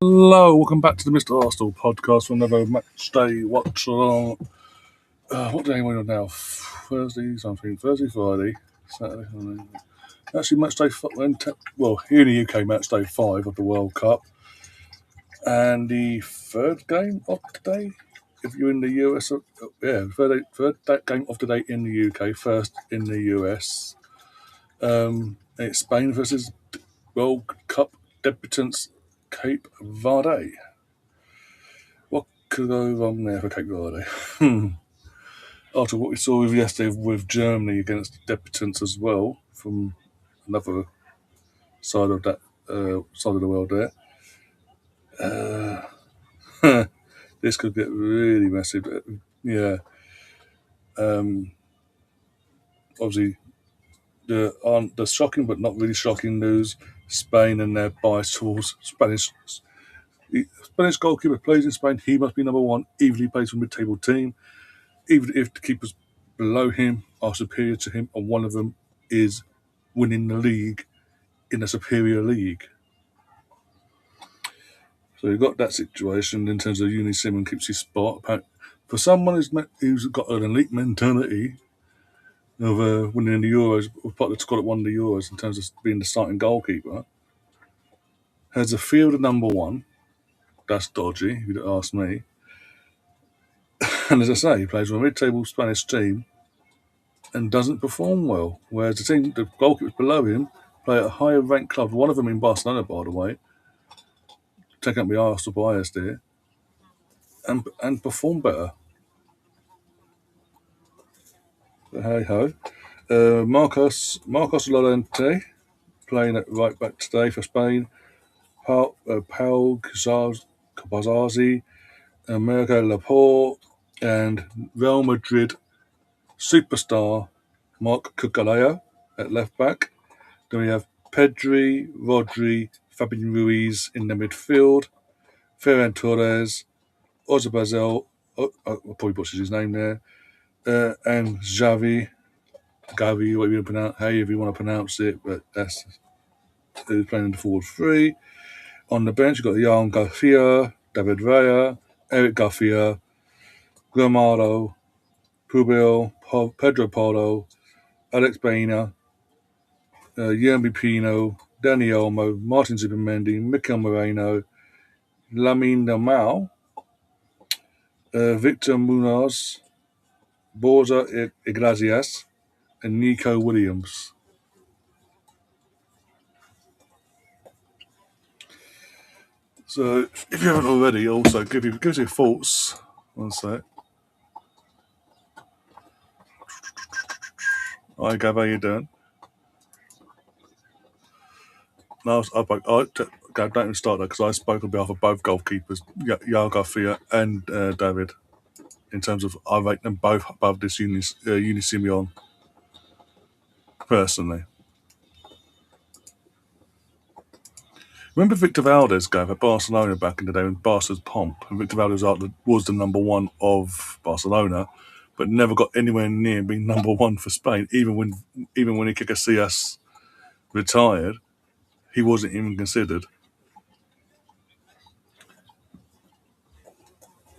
Hello, welcome back to the Mr. Arsenal podcast for another match day Watchalong. What day are we on now? Thursday, Friday, Saturday, Sunday. Actually, match day, here in the UK, match day 5 of the World Cup. And the third game of the day, if you're in the US, third game of the day in the UK, first in the US. It's Spain versus World Cup debutants Cape Verde. What could go wrong there for Cape Verde? After what we saw yesterday with Germany against the debutants as well from another side of that side of the world there. This could get really messy. But yeah. Obviously, the shocking but not really shocking news: Spain and their bias towards Spanish. Spanish goalkeeper plays in Spain. He must be number one, even if he plays for a mid-table team. Even if the keepers below him are superior to him, and one of them is winning the league in a superior league. So you've got that situation in terms of Uni Simon keeps his spot. For someone who's got an elite mentality of winning the Euros, or part of the squad that won the Euros in terms of being the starting goalkeeper, has a field of number one. That's dodgy, if you don't ask me. And as I say, he plays for a mid-table Spanish team and doesn't perform well. Whereas the goalkeepers below him play at a higher ranked club, one of them in Barcelona, by the way, take up my Arsenal bias there, and perform better. So hey ho. Marcos Llorente playing at right back today for Spain. Paul Cabazazi, America Laporte, and Real Madrid superstar Marc Cucurella at left back. Then we have Pedri, Rodri, Fabian Ruiz in the midfield, Ferran Torres, Ozabazel, I probably butchered his name there, and Gavi, however you want to pronounce it, but that's who's playing in the forward three. On the bench, you've got Jan Garcia, David Raya, Eric Garcia, Gramado, Pubil, Pedro Paulo, Alex Baena, Yermi Pino, Danny Olmo, Martin Zubimendi, Mikel Moreno, Lamine Yamal, Victor Munoz, Borja Iglesias, and Nico Williams. So, if you haven't already, also give us your thoughts. One sec. Hi, Gav, how you doing? No, don't even start that because I spoke on behalf of both goalkeepers, Yao Garcia and David, in terms of I rate them both above this Uni Simeon, personally. Remember Victor Valdez going for Barcelona back in the day when Barca's pomp, and Victor Valdez was the number one of Barcelona, but never got anywhere near being number one for Spain. Even when Iker Casillas retired, he wasn't even considered.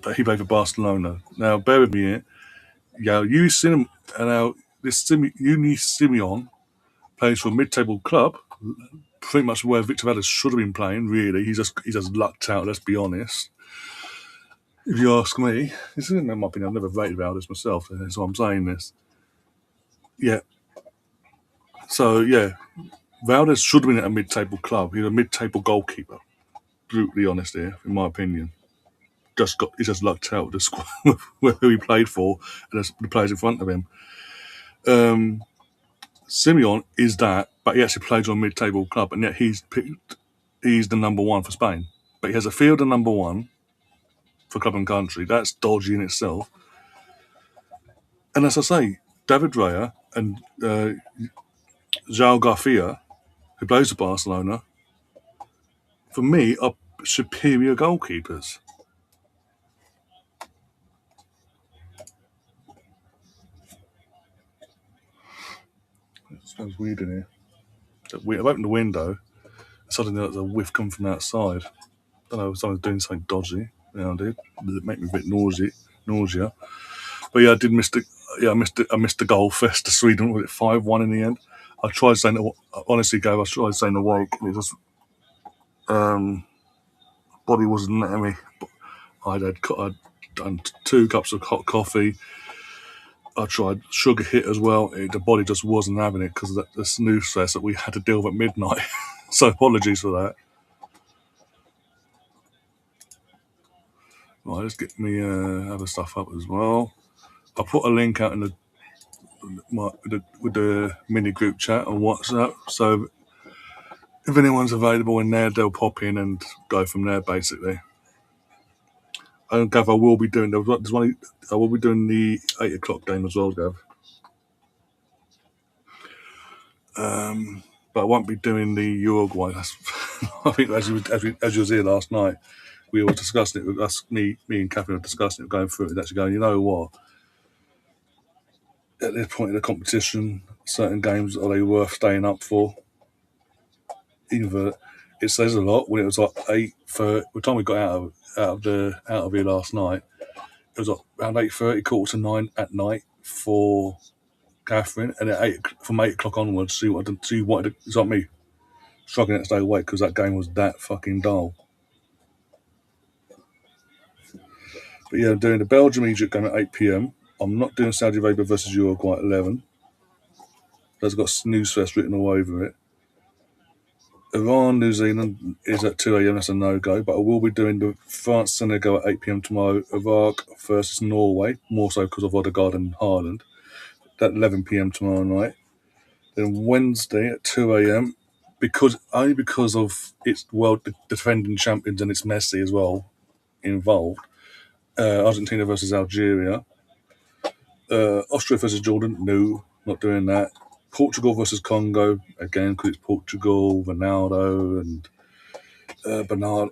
But he played for Barcelona. Now, bear with me here. Yeah, Uni Simeon plays for a mid-table club, pretty much where Victor Valdez should have been playing. Really, he just lucked out. Let's be honest. If you ask me, this isn't in my opinion. I've never rated Valdez myself, so I'm saying this. Yeah. So yeah, Valdez should have been at a mid-table club. He's a mid-table goalkeeper. Brutally honest here, in my opinion. He just lucked out with the squad who he played for and the players in front of him. Simeon is that, but he actually plays on a mid-table club, and yet he's the number one for Spain. But he has a field of number one for club and country. That's dodgy in itself. And as I say, David Raya and João Garcia, who plays for Barcelona, for me, are superior goalkeepers. It smells weird in here. I've opened the window. Suddenly there's a whiff come from outside. don't know, someone's doing something dodgy. Yeah, I did. It made me a bit nausea. But yeah, I did miss the I missed the goal first to Sweden. Was it 5-1 in the end? I tried saying honestly, Gav, I tried saying awake, and it just body wasn't letting me. I'd done 2 cups of hot coffee. I tried sugar hit as well. The body just wasn't having it because of the snooze stress that we had to deal with at midnight. So apologies for that. Right, let's get me other stuff up as well. I put a link out in with the mini group chat on WhatsApp. So if anyone's available in there, they'll pop in and go from there. Basically, Gav, I will be doing. I will be doing the 8 o'clock game as well, Gav. But I won't be doing the Uruguay. I think as you was here last night, we were discussing it with us. Me and Catherine were discussing it, going through it, actually going. You know what? At this point in the competition, certain games are they worth staying up for? Either it says a lot when it was like 8:30. By the time we got out of here last night, it was like around 8:30, 8:45 at night for Catherine, and at from 8 o'clock onwards, she wanted to, it's like me struggling to stay awake because that game was that fucking dull. But yeah, I'm doing the Belgium Egypt game at 8 p.m. I'm not doing Saudi Arabia versus Uruguay at 11. That's got snooze fest written all over it. Iran, New Zealand is at 2 a.m. That's a no go. But I will be doing the France Senegal at 8 p.m. tomorrow. Iraq versus Norway, more so because of Odegaard and Haaland. At 11 p.m. tomorrow night. Then Wednesday at 2 a.m. Because of its world defending champions and it's Messi as well involved. Argentina versus Algeria. Austria versus Jordan. No, not doing that. Portugal versus Congo again because it's Portugal, Ronaldo and Bruno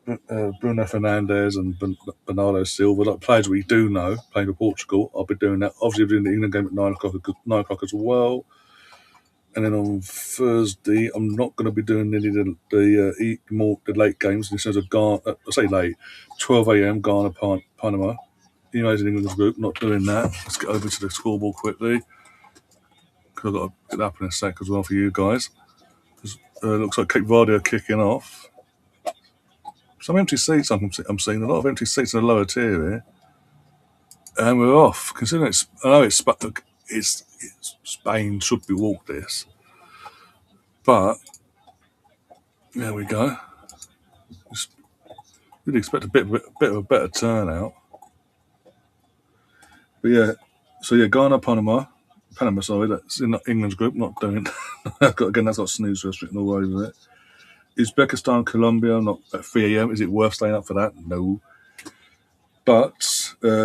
Fernandes and Bernardo Silva, like players we do know playing for Portugal. I'll be doing that. Obviously, doing the England game at 9 o'clock as well. And then on Thursday, I'm not going to be doing any of the late games in terms of Ghana. I say late, 12 a.m. Ghana, Panama. Emails in England's group. Not doing that. Let's get over to the scoreboard quickly because I've got to get up in a sec as well for you guys. Looks like Cape Verde are kicking off. Some empty seats. I'm seeing a lot of empty seats in the lower tier here, and we're off. Considering I know it's Spain should be walked this, but there we go. We'd expect a bit of a better turnout, but yeah. So yeah, Ghana, Panama. Sorry, that's in England's group. Not doing. That's got snooze restriction all over it. Uzbekistan, Colombia, not at 3 a.m. Is it worth staying up for that? No. But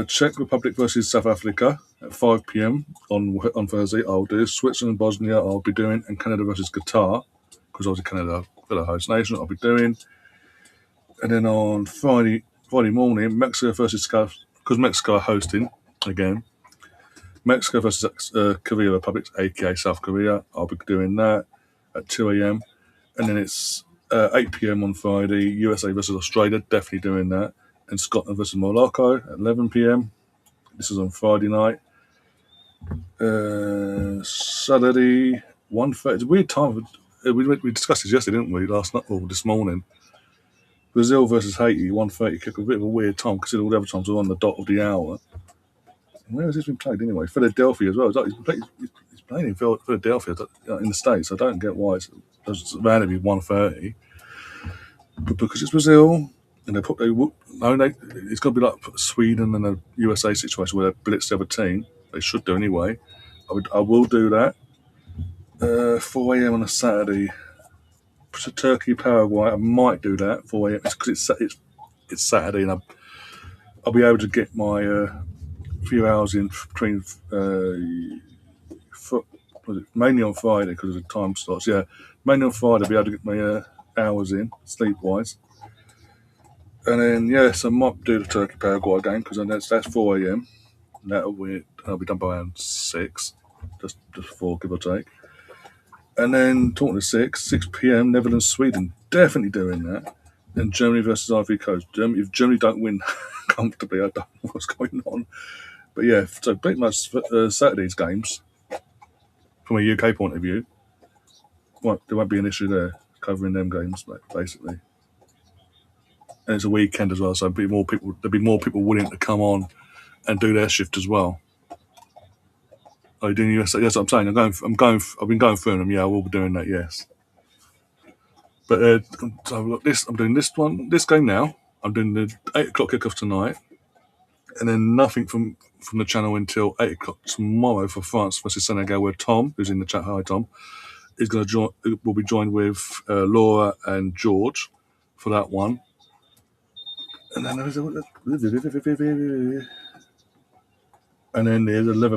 Czech Republic versus South Africa at 5 p.m. on Thursday, I'll do. Switzerland, Bosnia, I'll be doing. And Canada versus Qatar, because obviously Canada are the host nation, I'll be doing. And then on Friday morning, Mexico versus because Mexico are hosting again. Mexico versus Korea Republic, aka South Korea, I'll be doing that at 2 a.m. And then it's 8 p.m. on Friday, USA versus Australia, definitely doing that. And Scotland versus Morocco at 11 p.m. This is on Friday night. Saturday, 1:30. It's a weird time. We discussed this yesterday, didn't we? Last night or this morning. Brazil versus Haiti, 1:30 kick. A bit of a weird time considering all the other times are on the dot of the hour. Where has this been played anyway? Philadelphia as well. He's playing in Philadelphia in the States. I don't get why it's randomly 1:30. But because it's Brazil, and it's got to be like Sweden and the USA situation where they blitz the other team. They should do anyway. I will do that. 4 a.m. on a Saturday. Turkey, Paraguay. I might do that 4 a.m. because it's Saturday and I'll be able to get my few hours in between. Mainly on Friday because of the time slots. Yeah, mainly on Friday I'll be able to get my hours in sleep wise. And then I might do the Turkey Paraguay game because that's 4 a.m. I'll be done by around 6, just 4 give or take. And then talking to 6 p.m. Netherlands Sweden, definitely doing that. And Germany versus Ivory Coast. If Germany don't win comfortably, I don't know what's going on. But yeah, so pretty much Saturday's games, from a UK point of view, there won't be an issue there covering them games, basically. And it's a weekend as well, so there'll be more people willing to come on and do their shift as well. Are you doing USA? Yes, I'm saying I've been going through them. Yeah, I will be doing that. Yes, but so I've got this. I'm doing this game now. I'm doing the 8 o'clock kickoff tonight, and then nothing from the channel until 8 o'clock tomorrow for France versus Senegal, where Tom, who's in the chat, hi Tom, is going to join. Will be joined with Laura and George for that one. And then there's 11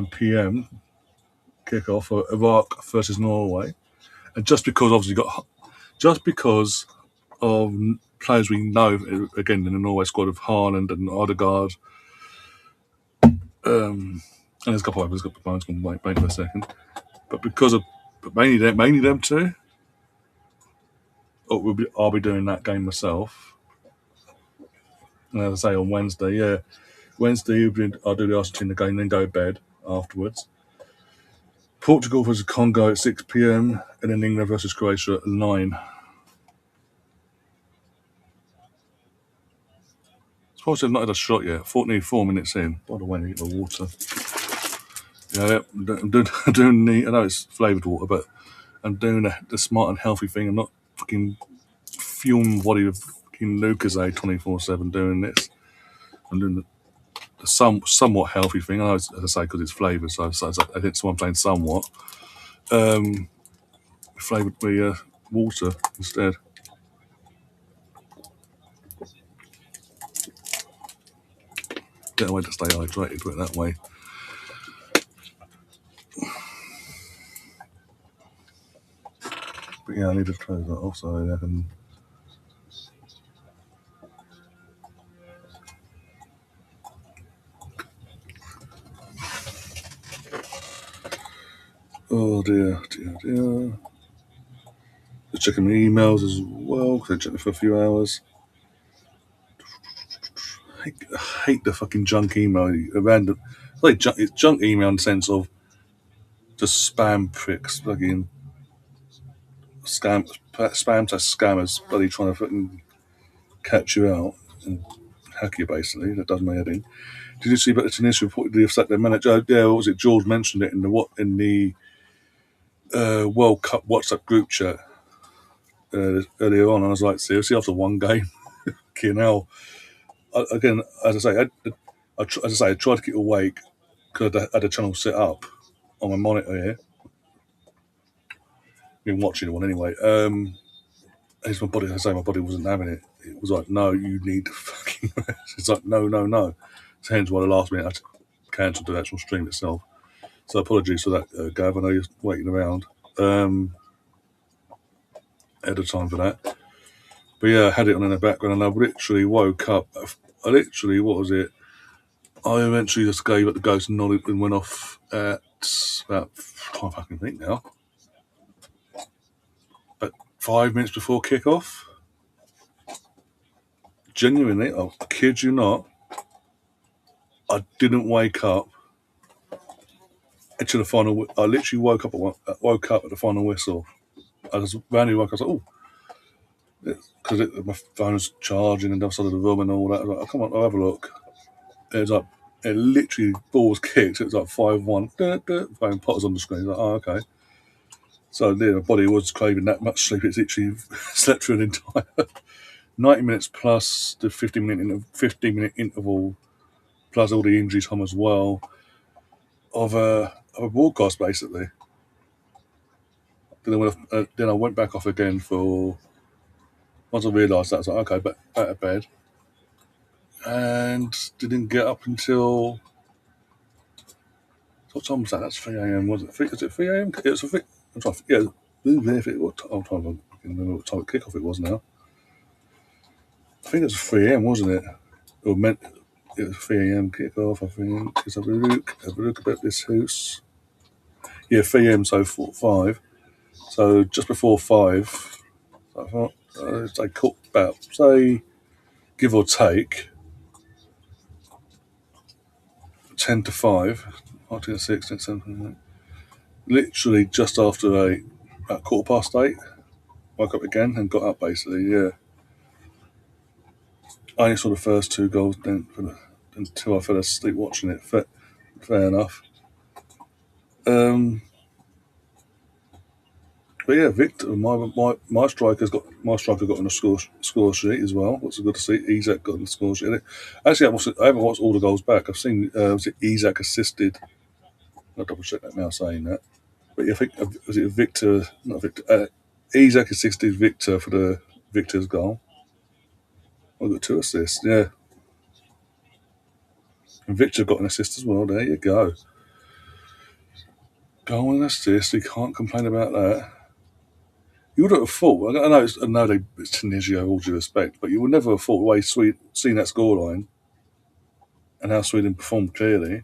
p.m. kickoff for Iraq versus Norway, and just because of players we know, again in the Norway squad of Haaland and Odegaard, and there's a couple of others. Got the going to wait for a second, but mainly them two. I'll be doing that game myself. And as I say, on Wednesday, Wednesday evening I'll do the Argentina game, then go to bed afterwards. Portugal versus Congo at 6 p.m. and then England versus Croatia at 9. Suppose they've not had a shot yet. 4 minutes in. By the way, I need the water. Yeah, I'm doing the. I know it's flavoured water, but I'm doing the smart and healthy thing. I'm not fucking fume body of fucking Lucozade 24/7 doing this. I'm doing the somewhat healthy thing. I know, as I say, because it's flavoured, so I think so. I'm saying somewhat flavoured with water instead. Get a way to stay hydrated, put it that way. But yeah, I need to close that off so I can. Oh dear. Just checking my emails as well, because I checked it for a few hours. I hate the fucking junk email. Random. It's junk email in the sense of just spam pricks, fucking spam to scammers, bloody trying to fucking catch you out and hack you, basically. That does my head in. Did you see about the Tunisia reportedly have sacked their manager? Yeah, what was it? George mentioned it in the World Cup WhatsApp group chat earlier on, and I was like, seriously, after one game, fucking hell. Again, as I say, I tried to keep awake because I had a channel set up on my monitor here. Been watching one anyway. As my body wasn't having it. It was like, no, you need to fucking rest. It's like, no. So hence why the last minute I had to cancel the actual stream itself. So apologies for that, Gav. I know you're waiting around ahead of time for that. But yeah, I had it on in the background and I literally woke up. What was it? I eventually just gave up the ghost and nodded and went off at about, I can't fucking think now, but 5 minutes before kickoff. Genuinely, I kid you not, I didn't wake up until the final. I literally woke up at the final whistle. I just randomly woke up. I was like, oh, because my phone was charging and the other side of the room and all that. I was like, oh, come on, I'll have a look. It was like, it literally, ball was kicked. It was like 5-1. Phone Potter's on the screen. Like, oh, okay. So yeah, my body was craving that much sleep. It's literally slept through an entire 90 minutes plus the 15-minute interval, plus all the injury time as well of a broadcast, basically. Then I went back off again for, once I realised that, I was like, okay, back to bed. And didn't get up until, what time was that? That's 3 a.m, was it? Is it 3 a.m? It was I'm trying to remember what time of kickoff it was now. I think it was 3 a.m, wasn't it? Or meant it was 3 a.m. kickoff, I think. Let's have a look about this house. Yeah, 3 a.m, so 5. So just before 5, I thought, about, say, give or take, 10 to 5, 14 to 6, 7, literally just after 8, about 8:15, woke up again and got up basically, yeah. I only saw the first two goals then until I fell asleep watching it. Fair enough. But yeah, Victor, my striker got on the score sheet as well. What's good to see? Isaac got on the score sheet. Actually, I haven't watched all the goals back. I've seen was it Isaac assisted. I'll double check that now saying that. But yeah, I think was it Victor? Not Victor. Isaac assisted Victor for the Victor's goal. I got 2 assists. Yeah, and Victor got an assist as well. There you go. Goal and assist. You can't complain about that. You would have thought. I know it's Tunisia, all due respect, but you would never have thought the way seen that scoreline and how Sweden performed clearly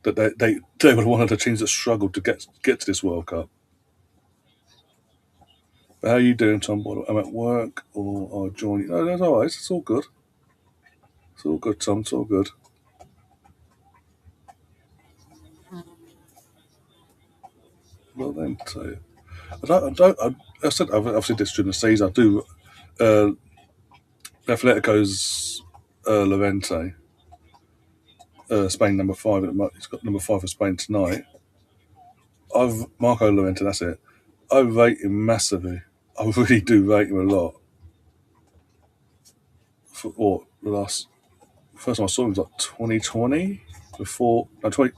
that they would have wanted a teams that struggled to get to this World Cup. But how are you doing, Tom? I'm at work or I'll join you. No, that's all right. It's all good. It's all good, Tom. It's all good. Well then, so I said I've said this during the season. I do uh, Atletico's Levante, Spain number 5. He's got number 5 for Spain tonight. I've Marco Llorente, that's it. I rate him massively. I really do rate him a lot. For what the last first time I saw him was like 2020. Before no 20,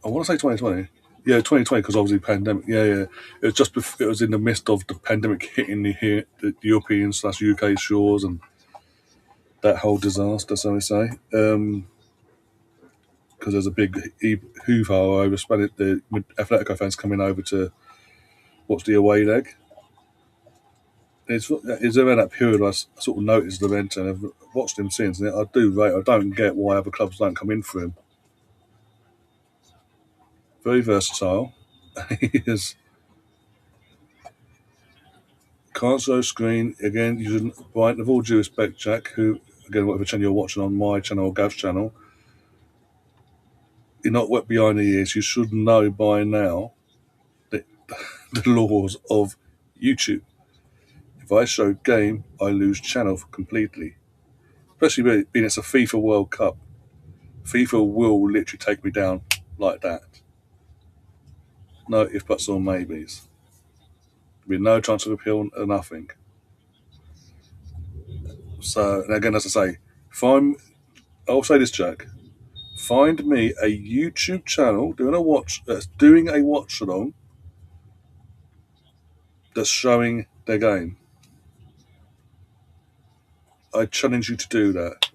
I want to say 2020. Yeah, 2020 because obviously pandemic. Yeah, yeah. It was just it was in the midst of the pandemic hitting the European / UK shores and that whole disaster, so we say. Because there's a big hoo-ha over Spanish, the Atletico fans coming over to watch the away leg. It's around that period I sort of noticed Levent and I've watched him since. And I do rate. I don't get why other clubs don't come in for him. Very versatile. He is can't show screen again. You shouldn't. Right, with all due respect, Jack, who again whatever channel you're watching on my channel or Gav's channel, you're not wet behind the ears. You should know by now that the laws of YouTube. If I show game, I lose channel completely. Especially being it's a FIFA World Cup. FIFA will literally take me down like that. No if buts or maybes. There'll be no chance of appeal or nothing. So and again, as I say, I'll say this, Jack. Find me a YouTube channel doing a watch along that's showing their game. I challenge you to do that.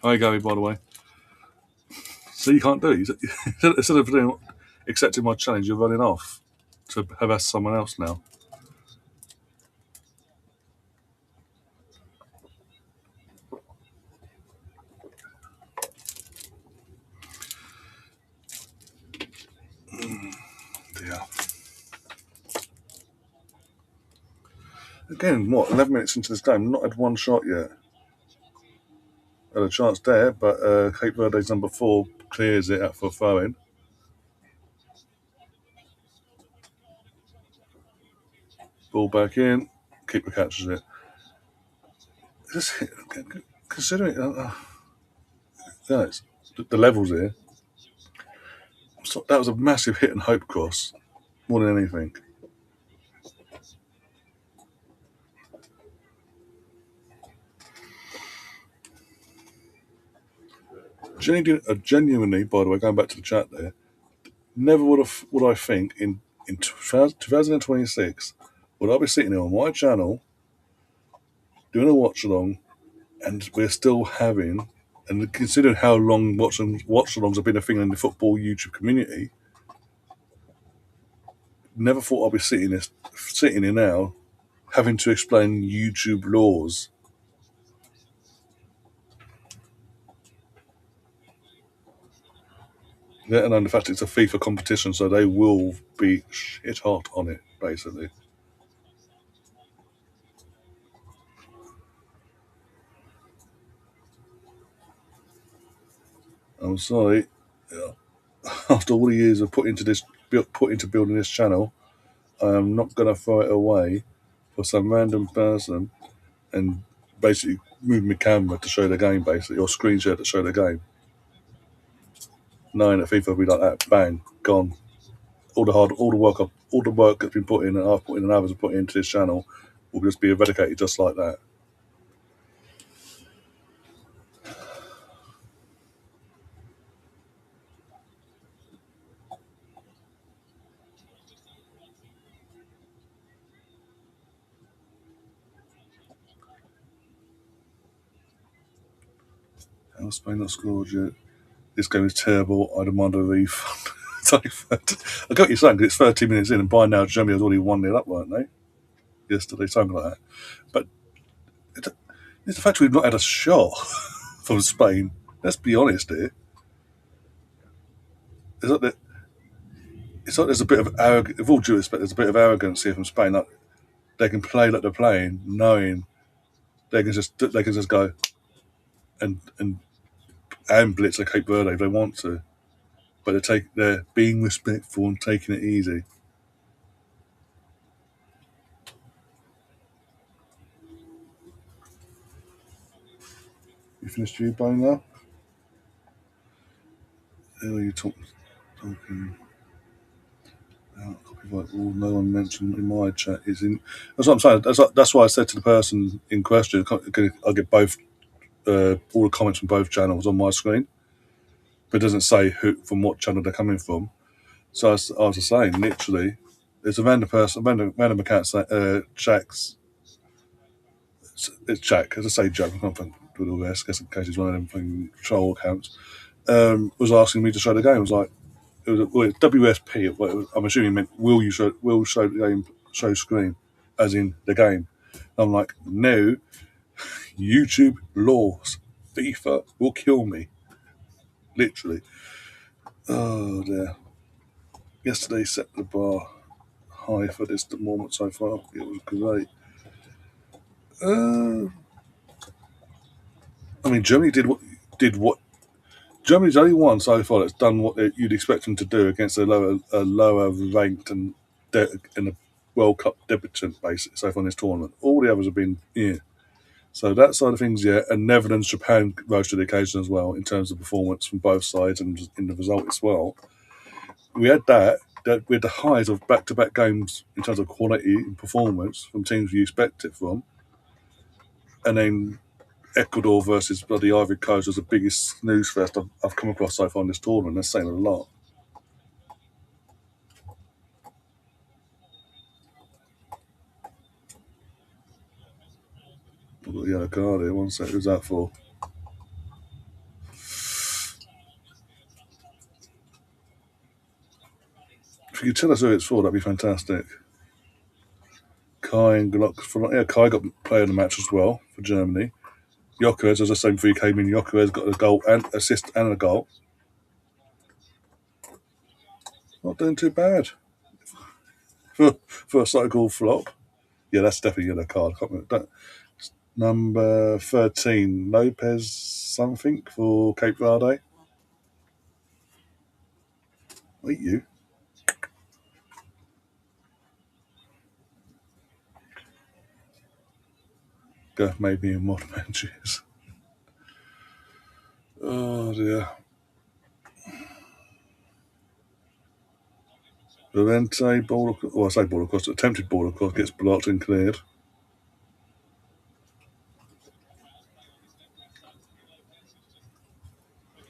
Hi, Gary, by the way. So you can't do it. Instead of accepting my challenge, you're running off to harass someone else now. Yeah. Again, 11 minutes into this game, not had one shot yet. Had a chance there, but Cape Verde's number 4 clears it out for throwing. Ball back in, keeper catches it. Just considering guys, the levels here, so that was a massive hit and hope cross, more than anything. Genuinely, by the way, going back to the chat there, never would I think in 2026 would I be sitting here on my channel doing a watch along, and we're still having, and considering how long watch alongs have been a thing in the football YouTube community, never thought I'd be sitting here now having to explain YouTube laws. Let alone the fact it's a FIFA competition, so they will be shit hot on it, basically. I'm sorry. After all the years of put into building this channel, I am not going to throw it away for some random person and basically move my camera to show the game, basically, or screen share to show the game. Knowing that FIFA will be like that, bang, gone. All the work that's been put in, and I've put in, and others have put into this channel, will just be eradicated just like that. How Spain not scored yet? This game is terrible. I demand a refund. I get what you're saying, because it's 30 minutes in, and by now Germany has already 1-0 up, weren't they? Yesterday, something like that. But it's the fact we've not had a shot from Spain. Let's be honest here. It's like, there's a bit of arrogance, with all due respect, there's a bit of arrogance here from Spain. Like, they can play like they're playing, knowing they can just go and blitz like Cape Verde if they want to. But they're being respectful and taking it easy. You finished your bone now? Who are you talking? Copyright rule. No one mentioned in my chat is in. That's what I'm saying. That's why I said to the person in question. I'll get both all the comments from both channels on my screen, but it doesn't say who from what channel they're coming from. So I was just saying, literally, there's a random account. Jack's. It's Jack. As I say, Jack. I'm not going to do all this, just in case he's one of them troll accounts. Was asking me to show the game. I was like, it was WSP. I'm assuming it meant will show the game, show screen, as in the game. I'm like, no, YouTube laws, FIFA will kill me, literally. Oh dear. Yesterday set the bar high for this moment so far. It was great. I mean, Germany did what Germany's only one so far that's done what you'd expect them to do against a lower ranked and in a World Cup debutant basically so far in this tournament. All the others have been So that side of things, yeah, and Netherlands, Japan rose to the occasion as well in terms of performance from both sides and in the result as well. We had we had the highs of back-to-back games in terms of quality and performance from teams you expect it from, and then Ecuador versus bloody Ivory Coast was the biggest snooze fest I've come across so far in this tournament. That's saying a lot. I've got a yellow card here. One sec. Who's that for? If you could tell us who it's for, that'd be fantastic. Kai and Glock. Yeah, Kai got player of the match as well for Germany. Jokeres, as I said before he came in, Jokeres got a goal and assist and a goal. Not doing too bad for a so-called flop. Yeah, that's definitely a yellow card. Number 13, Lopez something for Cape Verde. Eat you. Go made me in modern matches. Oh dear. Valente, I say ball across, attempted ball across, gets blocked and cleared.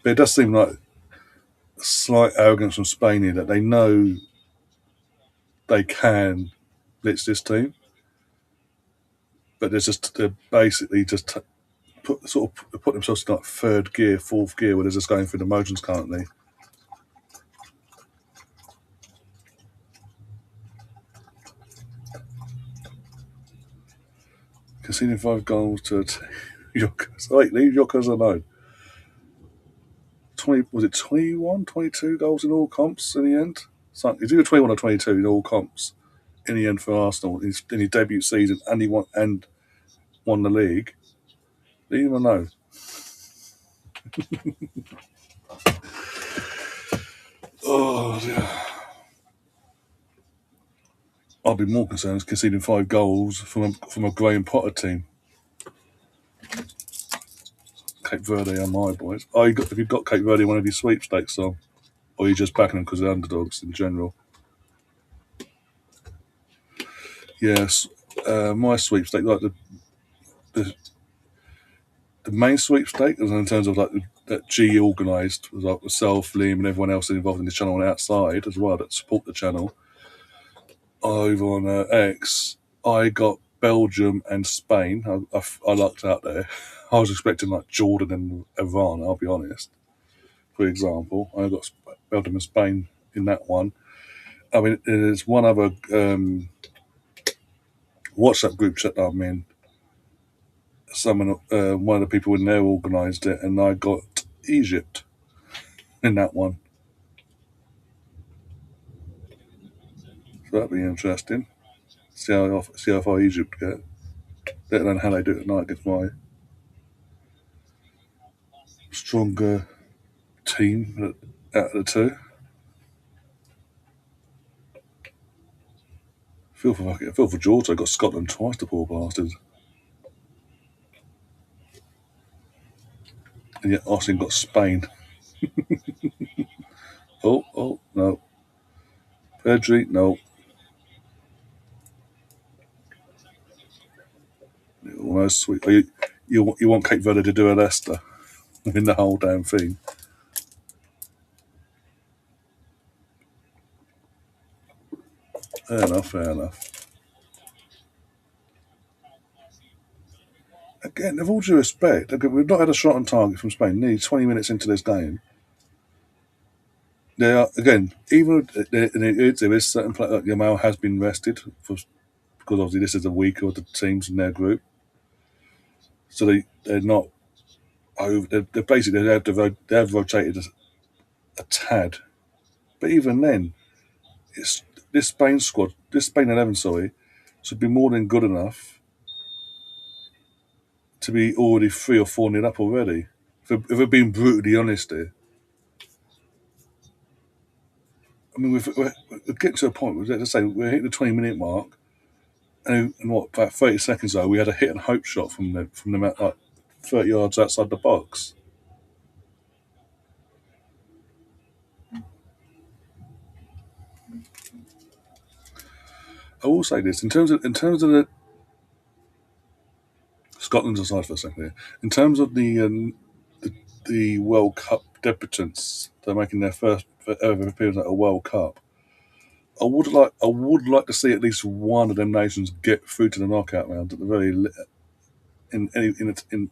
But it does seem like slight arrogance from Spain here that they know they can blitz this team, but they're basically just put themselves in like third gear, fourth gear, where they're just going through the motions currently. Conceding 5 goals to Yokkers. Wait, leave Yokkers alone. 20, was it 21, 22 goals in all comps in the end? So he's either 21 or 22 in all comps in the end for Arsenal in his debut season, and he won the league. Do you even know? Oh dear. I'd be more concerned conceding 5 goals from a Graham Potter team. Cape Verde are my boys. Have you got Cape Verde one of your sweepstakes on? Or are you just backing them because they're underdogs in general? Yes. My sweepstake, like the main sweepstake, was in terms of like that G organised, was like myself, Liam, and everyone else involved in the channel and outside as well that support the channel. Over on X, I got Belgium and Spain. I lucked out there. I was expecting like Jordan and Iran, I'll be honest. For example, I got Belgium and Spain in that one. I mean, there's one other WhatsApp group chat that I'm in. One of the people in there organised it, and I got Egypt in that one. So that'd be interesting. See how far Egypt get. Let alone how they do it tonight against my stronger team out of the two. I feel for Georgia. Got Scotland twice, the poor bastards. And yet Austin got Spain. Oh, no. Pedri, no. Almost sweet. You want Cape Verde to do a Leicester? Win the whole damn thing. Fair enough. Again, with all due respect, we've not had a shot on target from Spain nearly 20 minutes into this game. They are, again, even there is certain players, like Yamal has been rested because obviously this is a weaker of the teams in their group. So they're not over. They're basically they have rotated a tad, but even then, it's this Spain squad, this Spain 11, sorry, should be more than good enough to be already 3 or 4 nil up already. If we're being brutally honest here, I mean we're getting to a point. Let's say we're hitting the 20-minute mark, and what about 30 seconds ago we had a hit and hope shot from them at like 30 yards outside the box. I will say this in terms of the Scotland aside for a second here. In terms of the World Cup debutants, they're making their first ever appearance at a World Cup. I would like to see at least one of them nations get through to the knockout round at the very in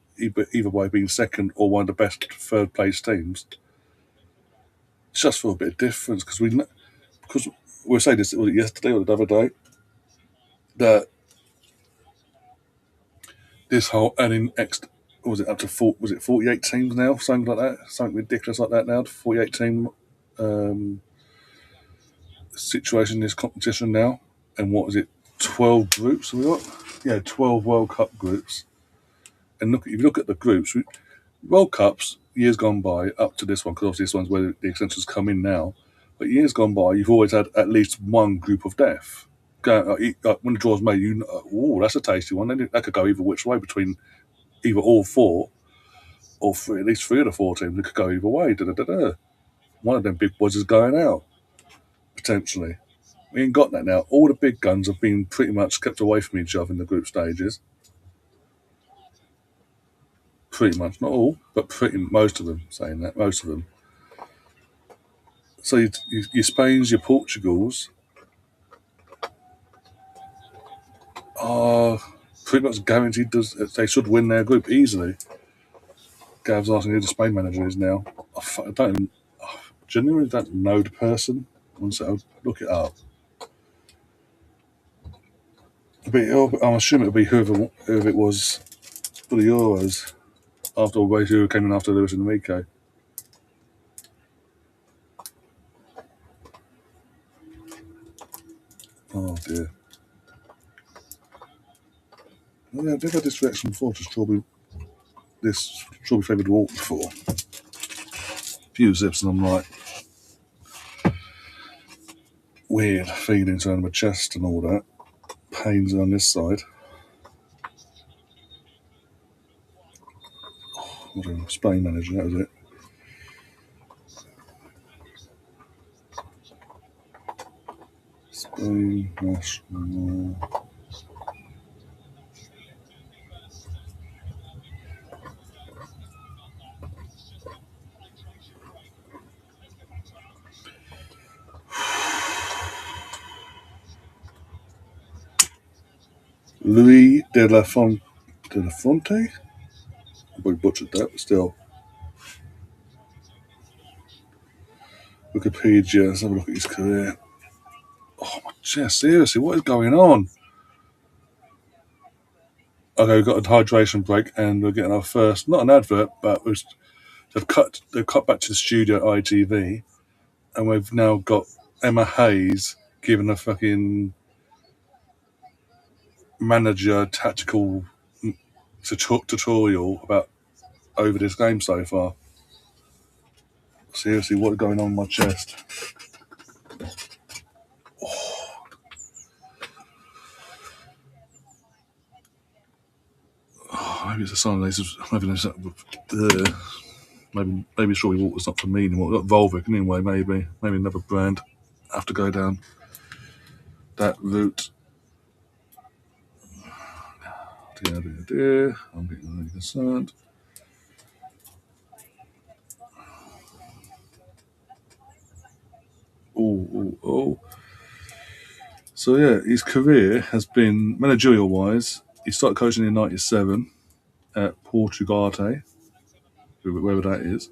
either way being second or one of the best third place teams, just for a bit of difference because we'll say this, was it yesterday or the other day, that this whole adding X, was it up to 48 teams now, something like that, something ridiculous like that now, 48 team situation in this competition now, and what is it, 12 groups we got? Yeah, 12 World Cup groups. And if you look at the groups, World Cups, years gone by, up to this one, because obviously this one's where the extensions come in now, but years gone by, you've always had at least one group of death. When the draw's made, that's a tasty one. Then that could go either which way between either all four or at least 3 of the 4 teams. It could go either way. Da-da-da-da. One of them big boys is going out, potentially. We ain't got that now. All the big guns have been pretty much kept away from each other in the group stages. Pretty much, not all, but most of them. Saying that, most of them. So your Spains, your Portugals are pretty much guaranteed. They should win their group easily. Gav's asking who the Spain manager is now. Genuinely don't know the person. I'll look it up. I'm assuming it'll be whoever it was for the Euros after who came in after Lewis and Enrique. Oh dear. Oh, yeah, I've never had this reaction before to this strawberry flavoured water before. A few zips and I'm like, weird feelings around my chest and all that. Pains on this side. What a Spain manager, that was it. Spain national. Louis de la Fonte. I probably butchered that, but still. Wikipedia, let's have a look at his career. Oh my chest, seriously, what is going on? Okay, we've got a hydration break and we're getting our first, not an advert, but they've cut back to the studio at ITV and we've now got Emma Hayes giving a fucking manager tactical tutorial about over this game so far. Seriously, what's going on in my chest? Oh, maybe it's a sign of maybe strawberry water's not for me anymore. Got Volvic anyway, maybe another brand. I have to go down that route. I'm getting really concerned. Oh. So yeah, his career has been managerial wise. He started coaching in '97 at Portugalete, wherever that is,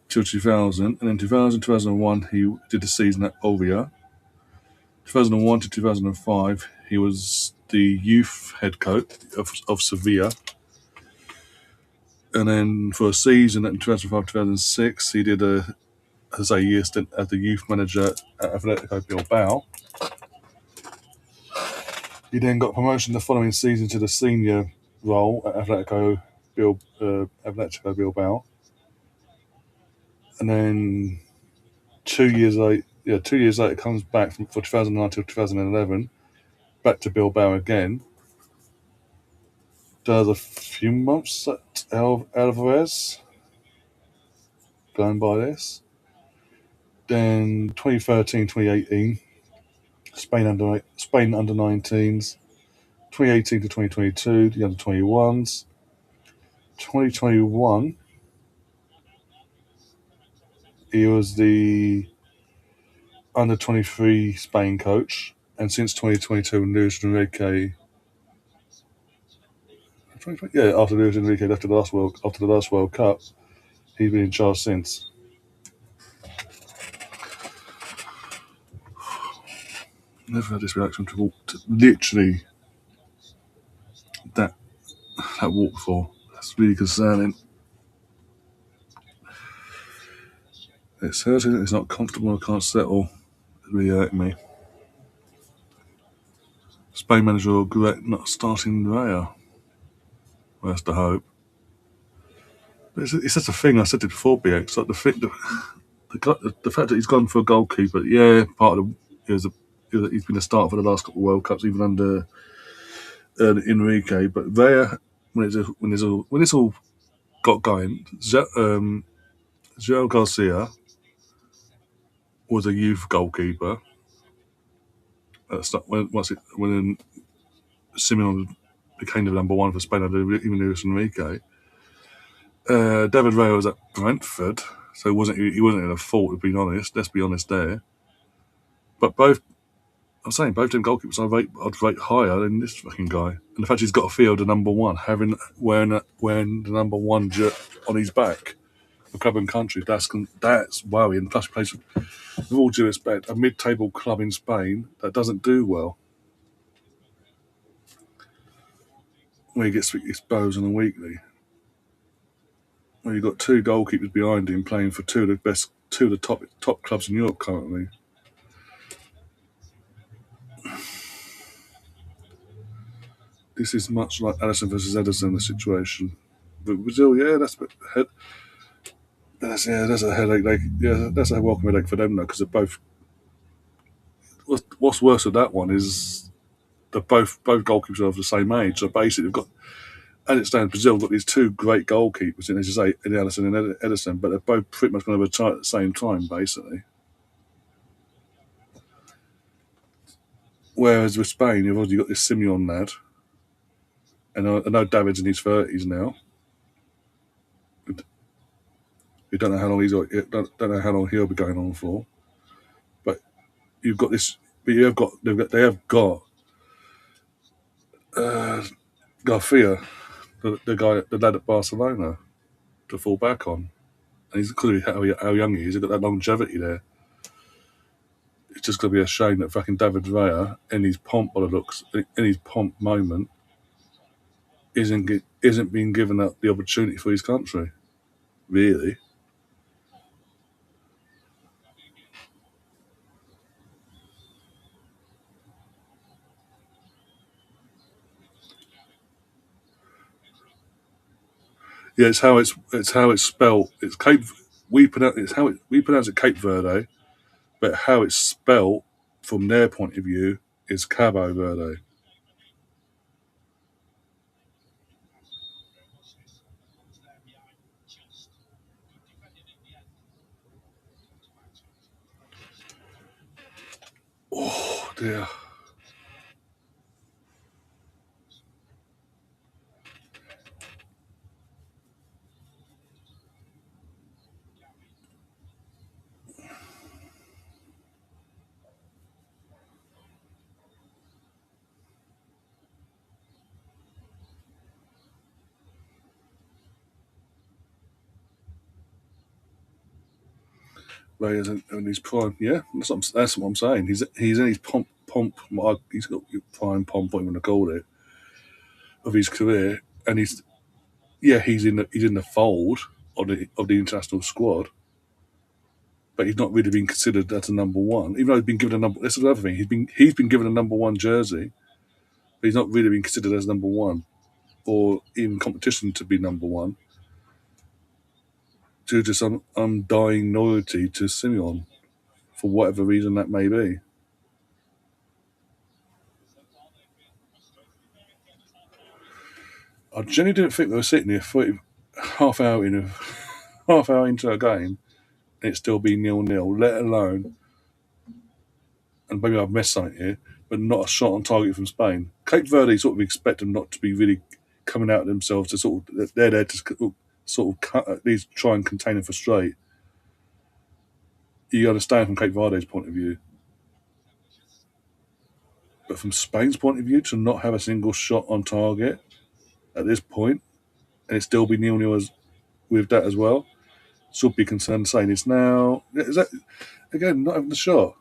till 2000, and in 2000, 2001 he did the season at Ovia. 2001 to 2005 he was the youth head coach of Sevilla, and then for a season in 2005 2006 he did a year stint as the youth manager at Atletico Bilbao. He then got promotion the following season to the senior role at Atletico Bilbao, and then 2 years later comes back for 2009 till 2011, back to Bilbao again. Does a few months at Alvarez, going by this. Then 2013, 2018, Spain under 19s. 2018 to 2022, the under 21s. 2021, he was the under 23 Spain coach, and since 2022, Luis Enrique. After Luis Enrique left after the last World Cup, he's been in charge since. Never had this reaction to literally that walk before. That's really concerning. It's hurting. It's not comfortable. I can't settle. It's really hurting me. Spain manager will regret not starting Raya. Well, that's the hope. But it's just a thing. I said it before, BX. Like the fact that he's gone for a goalkeeper. Yeah, part of he's been a starter for the last couple of World Cups, even under Enrique. But Raya, when this all got going, Joel Garcia was a youth goalkeeper. When Simeon became the number one for Spain under even Luis Enrique. David Raya was at Brentford, so he wasn't in a fault. To be honest, let's be honest there. But I'm saying both them goalkeepers I'd rate higher than this fucking guy. And the fact he's got a field of number one, wearing the number one on his back, for club and country, that's worrying. Plus, he plays, with all due respect, a mid-table club in Spain that doesn't do well, where he gets exposed on a weekly. Well, you've got two goalkeepers behind him playing for two of the top clubs in Europe currently. This is much like Allison versus Edison, the situation. But Brazil, yeah, that's a headache. That's a welcome headache for them though, because they're both. What's worse with that one is they're both goalkeepers are of the same age. So basically, they've got, as it stands, Brazil have got these two great goalkeepers, and as you say, in Allison and Edison, but they're both pretty much going to retire at the same time, basically. Whereas with Spain, you've already got this Simeon lad, and I know David's in his 30s now. We don't know how long don't know how long he'll be going on for. But you've got this. But they have got uh, Garcia, the lad at Barcelona, to fall back on, and he's because of how young he is. He's got that longevity there. It's just going to be a shame that fucking David Raya, in his pomp, by the looks, in his pomp moment, isn't being given up the opportunity for his country. Really, yeah. It's how it's spelled. It's Cape. We pronounce we pronounce it Cape Verde, but how it's spelled from their point of view is Cabo Verde. Oh dear. Ray is in his prime. Yeah, that's what I'm saying. He's in his pomp. He's got prime pomp, what you want to call it, of his career, and he's in the fold of the international squad, but he's not really been considered as a number one. Even though he's been given a number. That's another thing. He's been given a number one jersey, but he's not really been considered as number one or even competition to be number one due to some undying loyalty to Simeon for whatever reason that may be. I genuinely didn't think we were sitting here for half hour in a half hour into a game and it still be 0-0, let alone, and maybe I've missed something here, but not a shot on target from Spain. Cape Verde sort of expect them not to be really coming out of themselves to sort of, they're there to sort of cut, at least try and contain and frustrate. You understand from Cape Verde's point of view. But from Spain's point of view, to not have a single shot on target at this point, and it still be 0-0 with that as well, should be concerned saying it's now. Is that, again, not having the shot?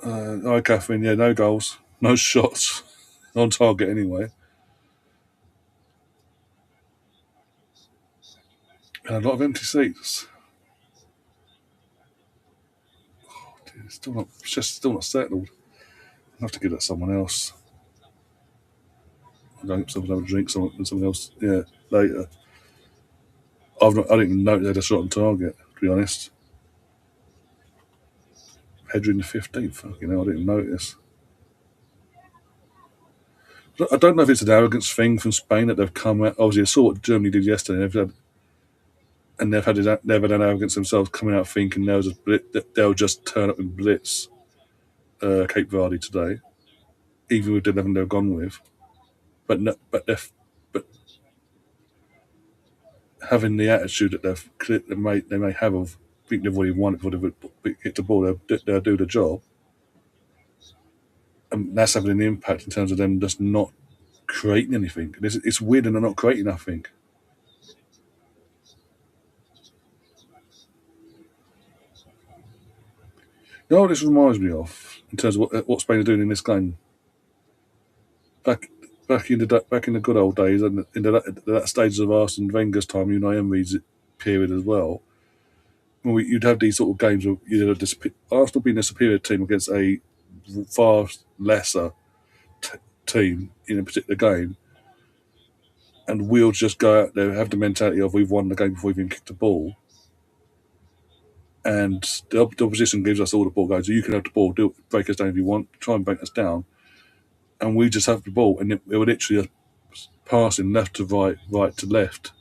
Hi, Catherine. Yeah, no goals, no shots on target anyway, and a lot of empty seats. It's still not settled. I have to give that to someone else. I don't someone have a drink. Someone else. Yeah, later. I didn't even know they had a shot on target. To be honest, Pedro in the 15th. Fucking hell, I didn't notice. I don't know if it's an arrogance thing from Spain that they've come out. Obviously, I saw what Germany did yesterday. They've had an arrogance themselves coming out thinking they'll just turn up and blitz Cape Verde today, even with the 11 they've gone with. But no, but having the attitude that they may have of think they've already won it before they've hit the ball, they'll do the job, and that's having an impact in terms of them just not creating anything. It's weird and they're not creating nothing. You know what this reminds me of in terms of what Spain are doing in this game? Back back in the good old days, and in that stages of Arsene Wenger's time, Unai Emery's period as well. When you'd have these sort of games where Arsenal being a superior team against a far lesser team in a particular game, and we'll just go out there, have the mentality of we've won the game before we even kicked the ball, and the opposition gives us all the ball, goes, you can have the ball, break us down if you want, try and break us down, and we just have the ball, and it would literally passing left to right, right to left,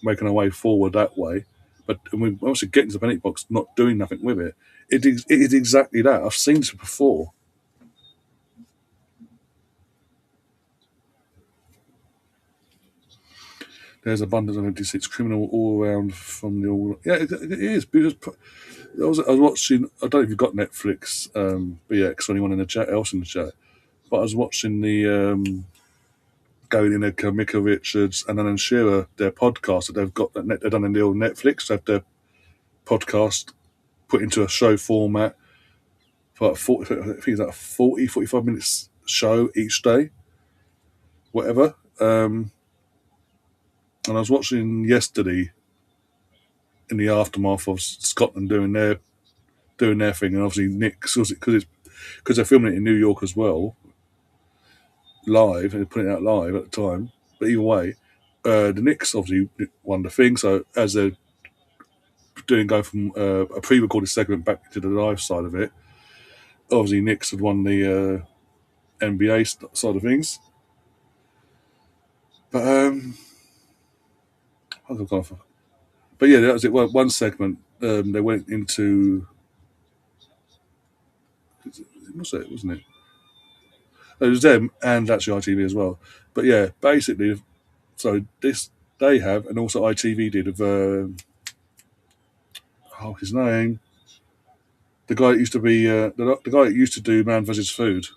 making our way forward that way. But we're obviously getting to the penalty box, not doing nothing with it. It is exactly that. I've seen this before. There's abundance of empty seats, criminal all around from the all. Yeah, it is because I was watching. I don't know if you've got Netflix, BX, or anyone in the chat else in the chat, but I was watching the going in there, Mika Richards and Alan Shearer, their podcast that they've got that they've done in the old Netflix. They have their podcast put into a show format for like 40, I think it's like 40, 45 minutes show each day, whatever. And I was watching yesterday in the aftermath of Scotland doing their thing, and obviously Nick, because they're filming it in New York as well, live, and they're putting it out live at the time. But either way, the Knicks obviously won the thing. So as they're going from a pre-recorded segment back to the live side of it, obviously Knicks had won the NBA side of things. But but yeah, that was it. One segment they went into. Was it? Wasn't it? It was them and actually ITV as well. But yeah, basically, so this they have, and also ITV did of his name, the guy that used to be the guy that used to do Man vs Food.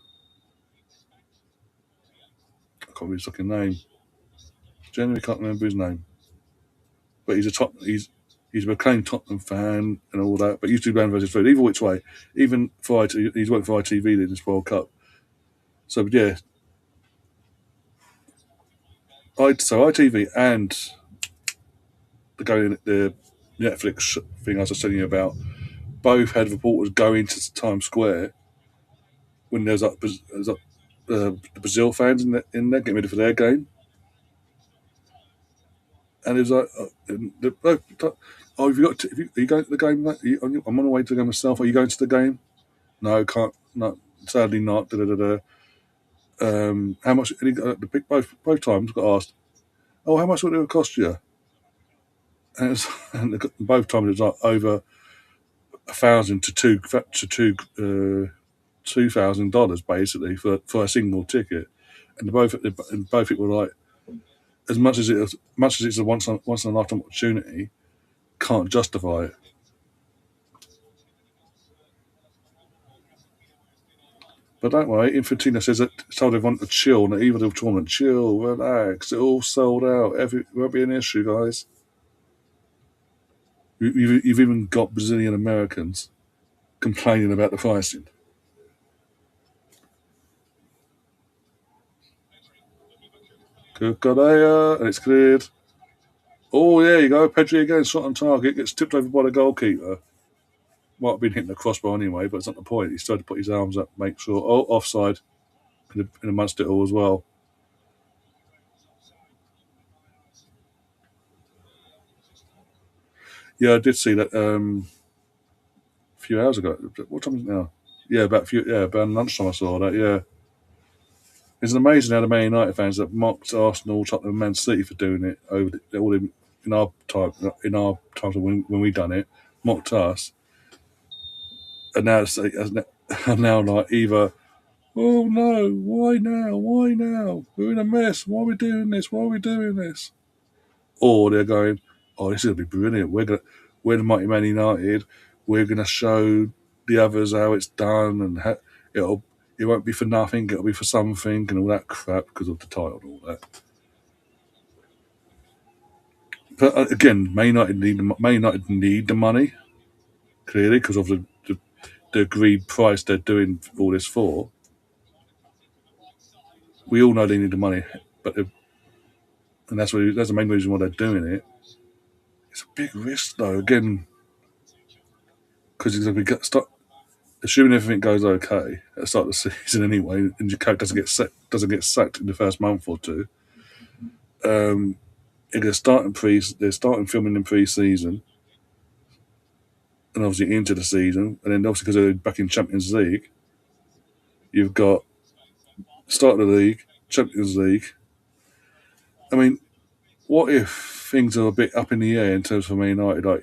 I can't remember his fucking name. Genuinely can't remember his name. But he's a acclaimed Tottenham fan and all that. But used to do Man vs Food. Either which way, even for he's worked for ITV in this World Cup. So yeah, so ITV and the Netflix thing I was just telling you about both had reporters go into Times Square when the Brazil fans in there getting ready for their game, and it was like, oh, have you got? Are you going to the game? I'm on the way to the game myself. Are you going to the game? No, can't. No, sadly not. Da, da, da, da. How much? And both times got asked. Oh, how much would it cost you? And, both times it was like over 1,000 to $2,000 basically for a single ticket, and both people were like, much as it's a once in a lifetime opportunity, can't justify it. But don't worry, Infantino says that told everyone to chill, and even the tournament, chill, relax, it all sold out. Won't be an issue, guys. You've even got Brazilian Americans complaining about the pricing. Good, and it's cleared. Oh, there you go. Pedri again, shot on target, gets tipped over by the goalkeeper. Might have been hitting the crossbar anyway, but it's not the point. He's tried to put his arms up, make sure. Oh, offside in amongst it all as well. Yeah, I did see that a few hours ago. What time is it now? Yeah, about lunchtime I saw that. Yeah, it's amazing how the Man United fans that mocked Arsenal, Tottenham, Man City for doing it all in our time, in our times when we done it, mocked us, and now and now like either, oh no, why now, why now, we're in a mess, why are we doing this, why are we doing this, or they're going, oh, this is gonna be brilliant. We're the mighty Man United. We're gonna show the others how it's done, and it won't be for nothing. It'll be for something, and all that crap because of the title and all that. But again, Man United need the money clearly because of the agreed price they're doing all this for. We all know they need the money, and that's the main reason why they're doing it. It's a big risk though. Again, because it's going to be stuck. assuming everything goes okay at the start of the season anyway, and your coach doesn't get sacked in the first month or two. Um, they're starting filming in pre-season, and obviously into the season, and then obviously because they're back in Champions League, you've got start of the league, Champions League. I mean, what if things are a bit up in the air in terms of Man United? Like,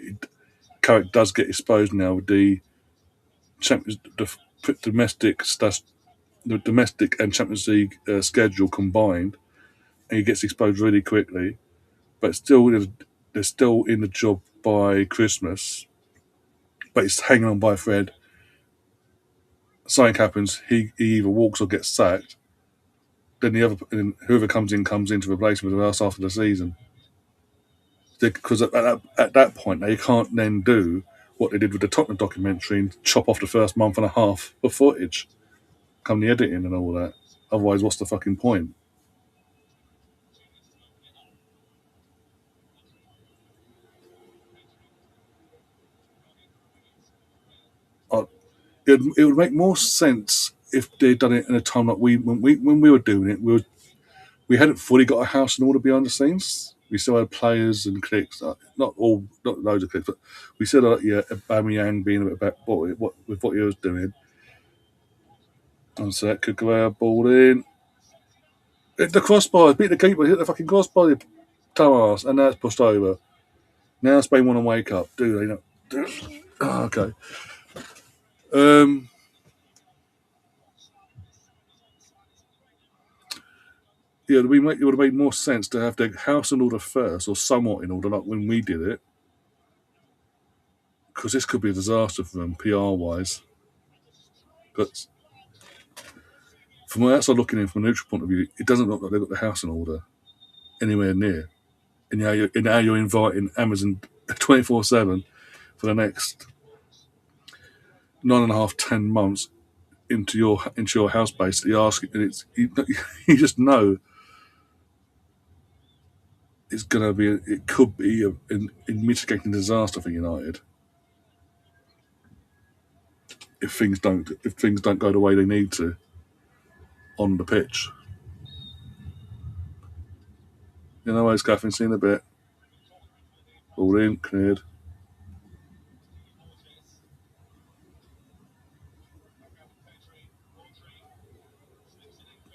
Carrick does get exposed now with the Champions, domestic stuff, the domestic and Champions League schedule combined, and he gets exposed really quickly. But still, they're still in the job by Christmas. But it's hanging on by a thread. Something happens. He either walks or gets sacked. Then and whoever comes in to replace him else after the season. Because at that point they can't then do what they did with the Tottenham documentary and chop off the first month and a half of footage, come the editing and all that. Otherwise, what's the fucking point? Uh, it would make more sense if they'd done it in a time like when we were doing it. We hadn't fully got a house in order behind the scenes. We still had players and clicks, not loads of clicks, but we still had Aubameyang being a bit about with what he was doing. And so that could go out, ball in. Hit the crossbar, beat the keeper, hit the fucking crossbar, you dumbass, and now it's pushed over. Now Spain want to wake up, do they not? Oh, okay. Um, yeah, it would have made more sense to have the house in order first, or somewhat in order, like when we did it, because this could be a disaster for them PR wise. But from the outside looking in, from a neutral point of view, it doesn't look like they've got the house in order anywhere near. And now you're inviting Amazon 24/7 for the next 9.5, 10 months into your house basically asking, and you just know it's gonna be it could be an mitigating disaster for United if things don't go the way they need to on the pitch. You know, as Catherine seen a bit, all in cleared.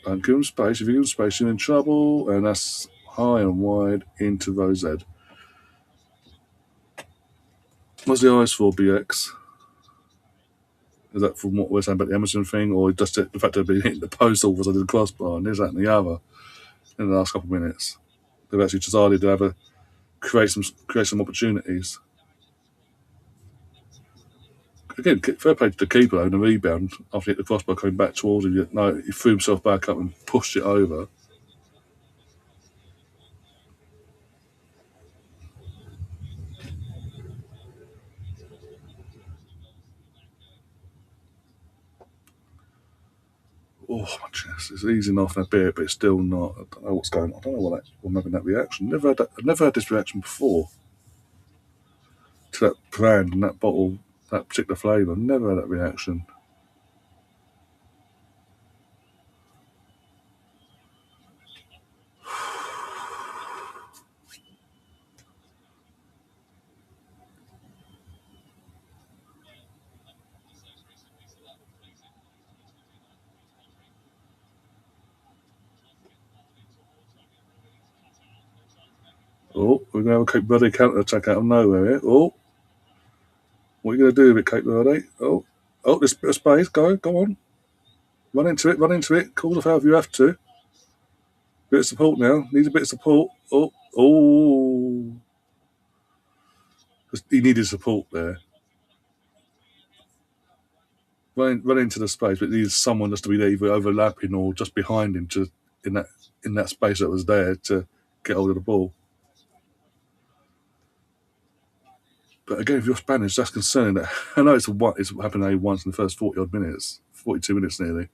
Don't give them space. If you give them space, you're in trouble, and that's high and wide into Rosed. What's the eyes for, BX? Is that from what we're saying about the Emerson thing, or just the fact they've been hitting the post all of a sudden the crossbar, and this, that, and the other in the last couple of minutes? They've actually decided to have a create some opportunities. Again, fair play to the keeper and the rebound after he hit the crossbar coming back towards him. No, he threw himself back up and pushed it over. Oh, my chest. It's easing off a bit, but it's still not. I don't know what's going on. I don't know what I'm having that reaction. I've never had this reaction before to that brand and that bottle, that particular flavour. Never had that reaction. Oh, we're going to have a Cape Verde counter attack out of nowhere here. Oh, what are you going to do with it, Cape Verde? Oh, there's a bit of space. Go on. Run into it. Call the foul if you have to. Bit of support now. Needs a bit of support. Oh. He needed support there. Run into the space, but he needed someone just to be there, either overlapping or just behind him, to in that in that space that was there to get hold of the ball. But again, if you're Spanish, that's concerning. That I know it's happened only once in the first 40 odd minutes, 42 minutes nearly.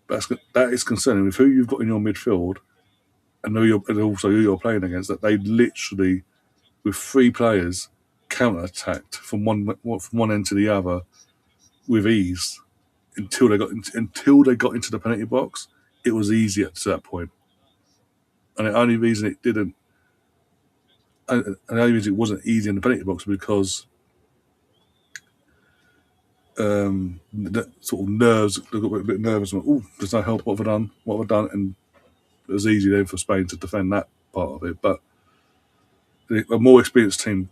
But that is concerning with who you've got in your midfield and also who you're playing against. That they literally, with three players, counter attacked from one end to the other with ease until they got into the penalty box. It was easy at that point, and the only reason it didn't, and the only reason it wasn't easy in the penalty box was because sort of nerves. They got a bit nervous. And went, oh, there's no help. What have I done? What have I done? And it was easy then for Spain to defend that part of it. But a more experienced team,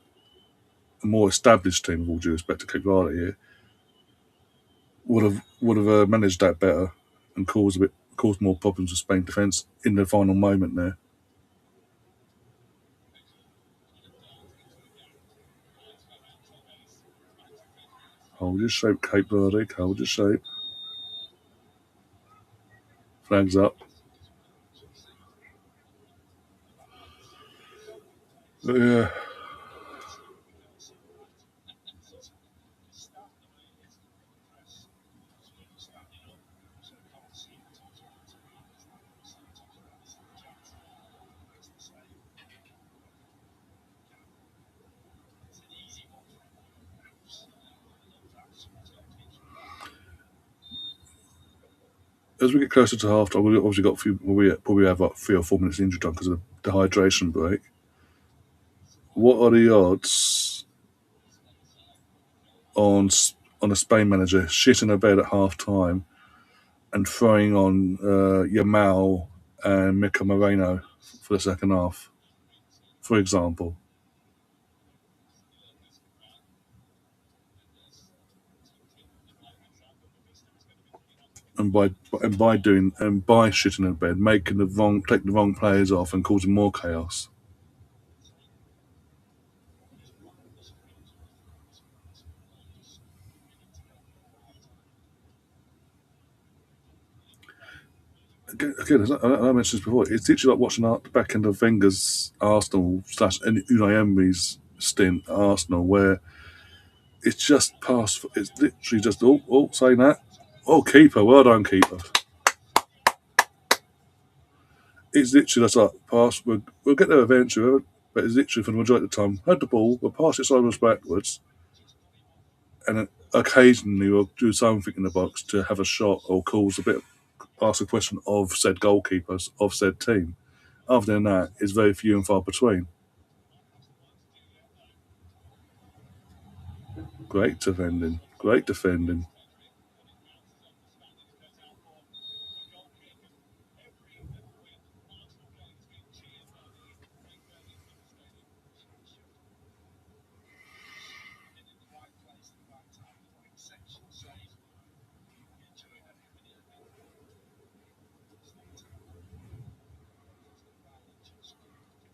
a more established team, with all due respect to Cape Verde here, would have managed that better and caused more problems with Spain defence in the final moment there. Hold your shape, Cape Verde. Hold your shape. Flags up. But yeah. As we get closer to half time, we've obviously got a few. We probably have like 3 or 4 minutes injury time because of the hydration break. What are the odds on on a Spain manager shitting a bed at half time and throwing on Yamal and Mika Moreno for the second half, for example? And by shitting a bed, taking the wrong players off and causing more chaos. Again, as I mentioned this before, it's literally like watching the back end of Wenger's Arsenal slash Unai Emery's stint at Arsenal, where it's just past. It's literally just saying that. Oh, keeper, well done, keeper. It's literally just like pass. We'll get there eventually, but it's literally for the majority of the time. Had the ball, we'll pass it sideways backwards, and then occasionally we'll do something in the box to have a shot or cause a bit, ask a question of said goalkeepers of said team. Other than that, it's very few and far between. Great defending. Great defending.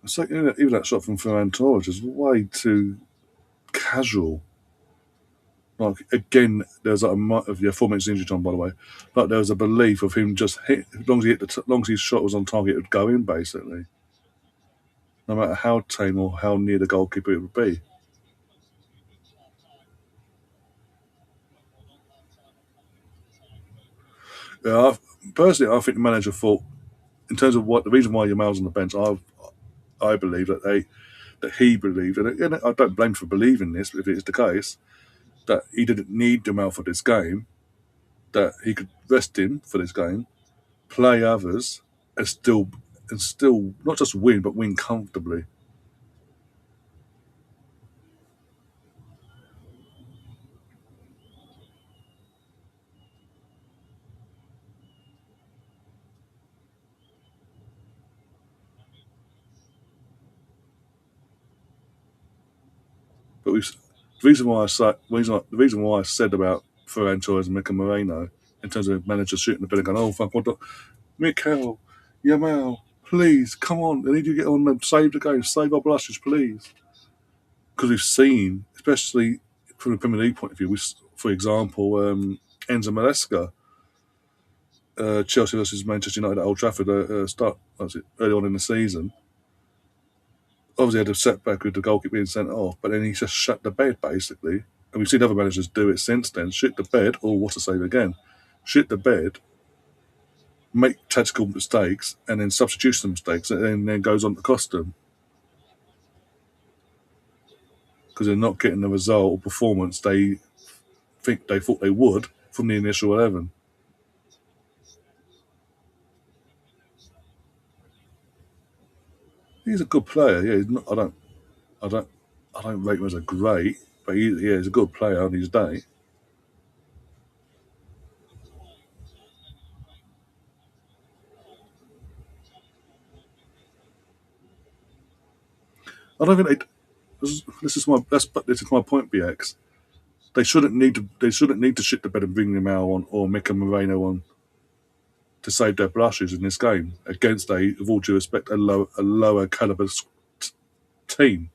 It's like even that shot from Ferran Torres is way too casual. Like again, there's like of 4 minutes injury time, by the way. But there was a belief of him just hit as long as he hit as long as his shot was on target, it would go in basically, no matter how tame or how near the goalkeeper it would be. Yeah, personally, I think the manager thought in terms of what the reason why Yamal's on the bench. I believe that he believed, and again, I don't blame him for believing this, but if it is the case that he didn't need Yamal for this game, that he could rest him for this game, play others, and still not just win, but win comfortably. But the reason why I said about Ferran Torres and Mika Moreno in terms of managers shooting the bed and going, oh fuck, what the Mikel, Yamal, please come on, I need you to get on and save the game, save our blushes, please. Because we've seen, especially from the Premier League point of view, for example, Enzo Maresca, Chelsea versus Manchester United at Old Trafford, early on in the season. Obviously, had a setback with the goalkeeper being sent off, but then he just shut the bed basically. And we've seen other managers do it since then. Shit the bed, or what to save again? Shit the bed, make tactical mistakes, and then substitution mistakes, and then goes on to cost them because they're not getting the result or performance think they thought they would from the initial 11. He's a good player. Yeah, he's not, I don't, I don't rate him as a great, but he's a good player on his day. I don't think they. This is my point, BX. They shouldn't need to. They shouldn't need to shit the bed and bring Limao on or Mika Moreno on to save their blushes in this game against with all due respect, a lower caliber team.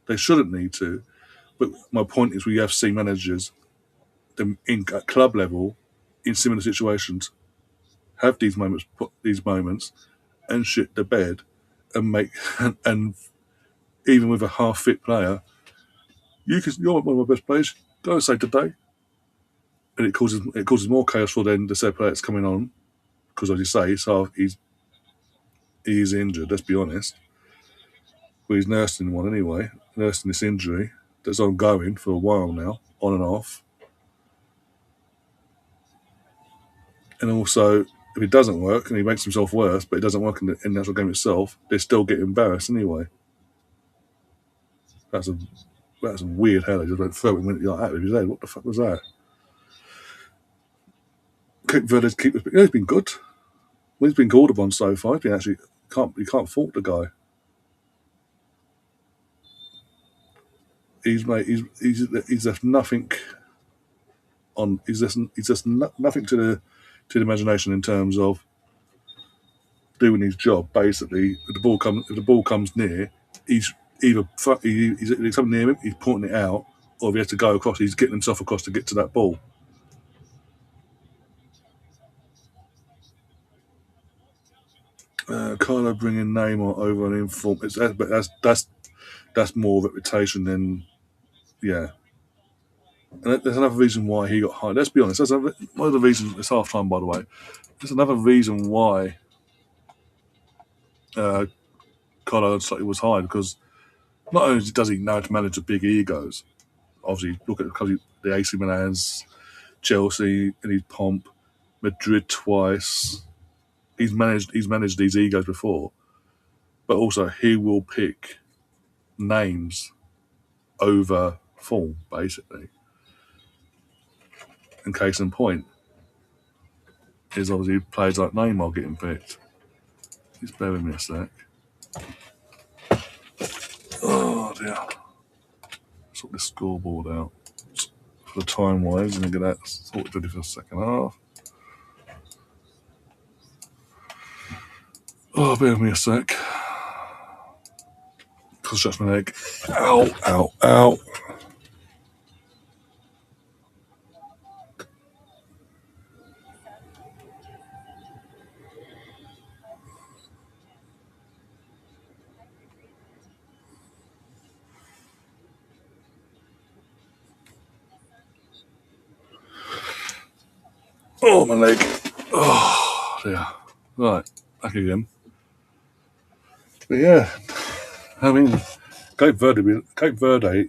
They shouldn't need to. But my point is, we have seen managers at club level in similar situations have put these moments, and shit the bed, and make and even with a half fit player, you're one of my best players. Go and save today, and it causes more chaos for then the said player that's coming on because, as you say, so he's injured. Let's be honest, but he's nursing one anyway, nursing this injury that's ongoing for a while now, on and off. And also, if it doesn't work and he makes himself worse, but it doesn't work in the actual game itself, they still get embarrassed anyway. That's a that's a weird how they just went throw him like that with his head. What the fuck was that? Cape Verde's keeper's he's been good. Well, he's been called upon so far. He's been actually you can't fault the guy. He's left nothing on. He's just nothing to the imagination in terms of doing his job. Basically, if the ball comes near, he's either he's something near him, he's pointing it out, or if he has to go across, he's getting himself across to get to that ball. Carlo bringing Neymar over an inform. But that's more reputation than yeah. And there's another reason why he got hired. Let's be honest. One of the reasons. It's half time, by the way. There's another reason why uh, Carlo Ancelotti was hired because not only does he know how to manage the big egos, obviously look at the AC Milan's, Chelsea in his pomp, Madrid twice. He's managed these egos before, but also he will pick names over form, basically. And case in point is obviously players like Neymar getting picked. Just bear with me a sec. Oh dear. Sort this scoreboard out for the time wise and get that sorted ready for the second half. Oh, bear with me a sec. Cause that's my leg. Ow, ow, ow. Oh, my leg. Oh, dear. Right, back again. But yeah, I mean, Cape Verde,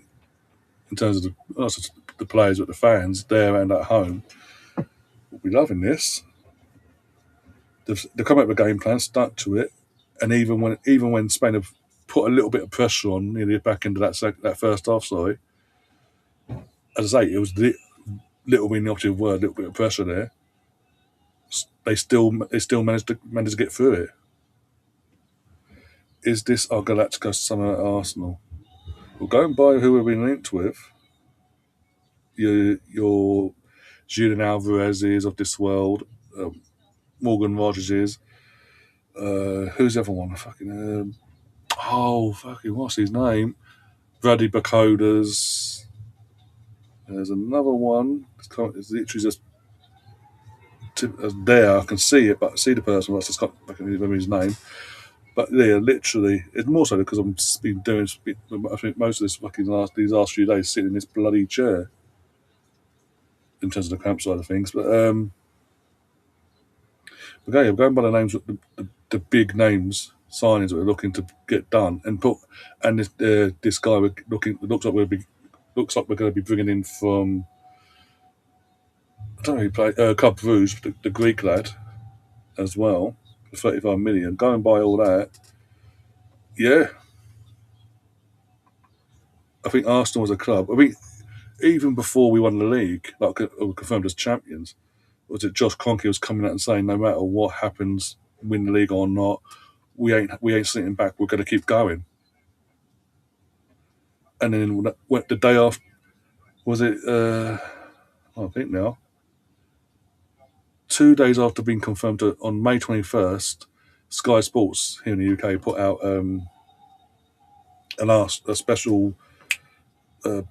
in terms of not just the players but the fans there and at home, will be loving this. They've come up with a game plan, stuck to it, and even when Spain have put a little bit of pressure on near the back end of that first half, sorry, as I say, it was little being the operative word, a little bit of pressure there. They still managed to get through it. Is this our Galacticos summer at Arsenal? Well, going by who we've been linked with, your Julian Alvarez's of this world, Morgan Rogers' who's the other one? Fucking what's his name? Brady Bakoda's. There's another one. It's literally just there. I can see it, but see the person. But I just can't remember his name. But yeah, literally, it's more so because I've been doing. I think most of these last few days sitting in this bloody chair in terms of the camp side of things. But okay, I'm going by the names, the big names signings that we're looking to get done, and this guy looks like we're going to be bringing in from don't know who played Club Brugge, the Greek lad, as well, for 35 million. Go and buy all that. Yeah, I think Arsenal was a club. I mean, even before we won the league, like we were confirmed as champions, was it Josh Kroenke was coming out and saying, no matter what happens, win the league or not, we ain't sitting back. We're going to keep going. And then the day after, was it? I think now 2 days after being confirmed on May 21st, Sky Sports here in the UK put out a special a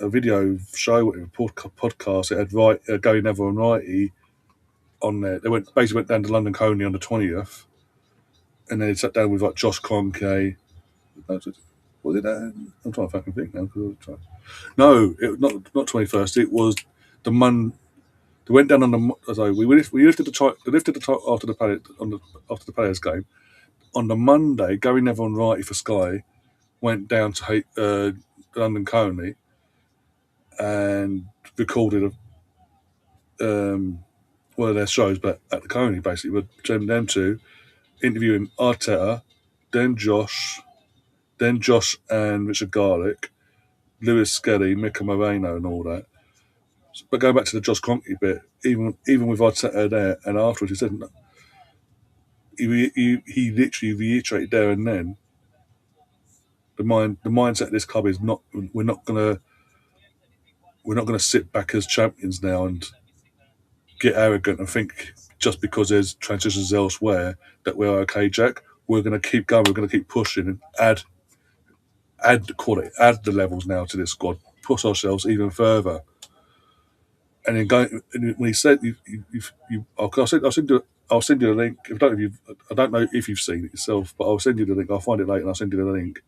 video show, podcast. It had Gary Neville and Wrighty on there. They basically went down to London Coney on the 20th, and then they sat down with like Josh Kroenke. Was it that? I'm trying to fucking think now. No, not 21st. It was the Mon. They went down on the. Sorry, we lifted the top after after the Palace game. On the Monday, Gary Neville and Wrighty for Sky went down to London Coney and recorded one of their shows, but at the Coney basically, with them two interviewing Arteta, then Josh and Richard Garlick, Lewis Skelly, Mika Moreno, and all that. But going back to the Josh Kroenke bit, even with Arteta there and afterwards, he said he literally reiterated there and then the mindset of this club is not we're not gonna sit back as champions now and get arrogant and think just because there's transitions elsewhere that we're okay, Jack. We're going to keep going. We're going to keep pushing and add the quality, add the levels now to this squad, push ourselves even further. And then when he said, I'll send you the link. I don't know if you've seen it yourself, but I'll send you the link. I'll find it later and I'll send you the link.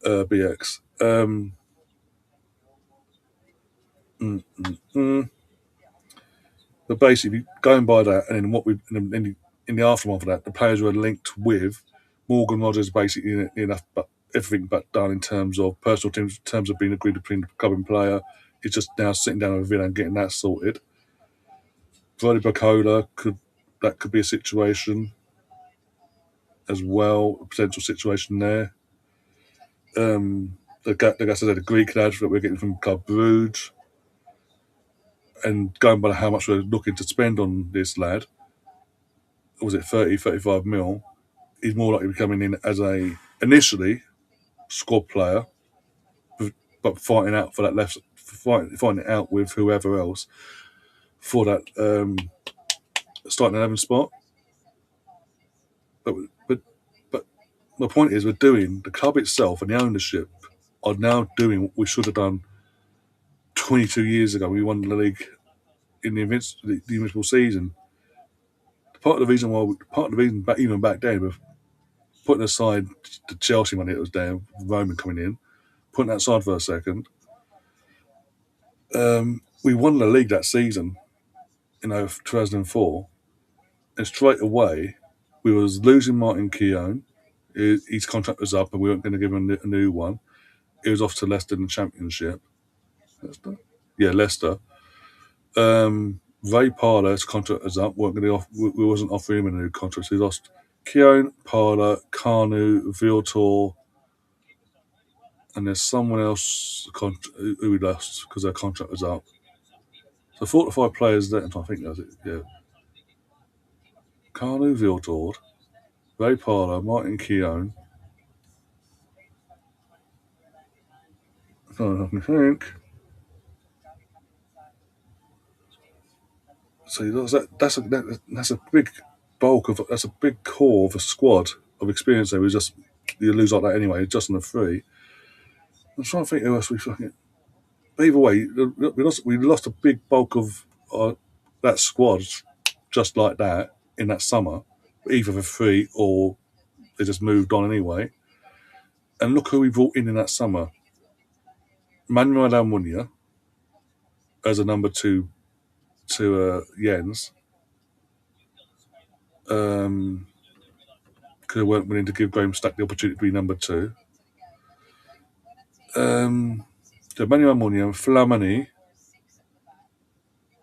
BX. Mm, mm, mm. But basically, going by that, and then in the aftermath of that, the players were linked with Morgan Rogers, basically enough, but everything but done in terms of personal terms, in terms of being agreed between the club and player. It's just now sitting down with Villa and getting that sorted. Brody Bacola could be a situation as well, a potential situation there. The guy said the Greek lad that we're getting from Club Brugge, and going by how much we're looking to spend on this lad, was it 35 mil? He's more likely to be coming in as initially squad player, but fighting out for that fighting it out with whoever else for that starting 11 spot. But my point is, the club itself and the ownership are now doing what we should have done 22 years ago. We won the league in the Invincible season. Part of the reason back even back then, with putting aside the Chelsea money that was there, Roman coming in, putting that aside for a second, we won the league that season, 2004, and straight away we was losing Martin Keown. His contract was up, and we weren't going to give him a new one. He was off to Leicester in the Championship. Leicester, yeah, Leicester. Ray Parler's contract was up. We wasn't offering him a new contract. So he lost Keown, Parler, Kanu, Viltor, and there's someone else who we lost because their contract was up. So 4 to 5 players there. I think that's it. Yeah, Kanu, Viltor, Ray Parler, Martin Keown. I think. So that's a big that's a big core of a squad of experience there. You lose like that anyway, just on the free. I'm trying to think who else we fucking. Either way, we lost a big bulk of that squad just like that in that summer, either for free or they just moved on anyway. And look who we brought in that summer: Manuel Almunia as a number 2 to Jens. Because they weren't willing to give Graham Stack the opportunity to be number 2. So Manuel Almunia, Flamini,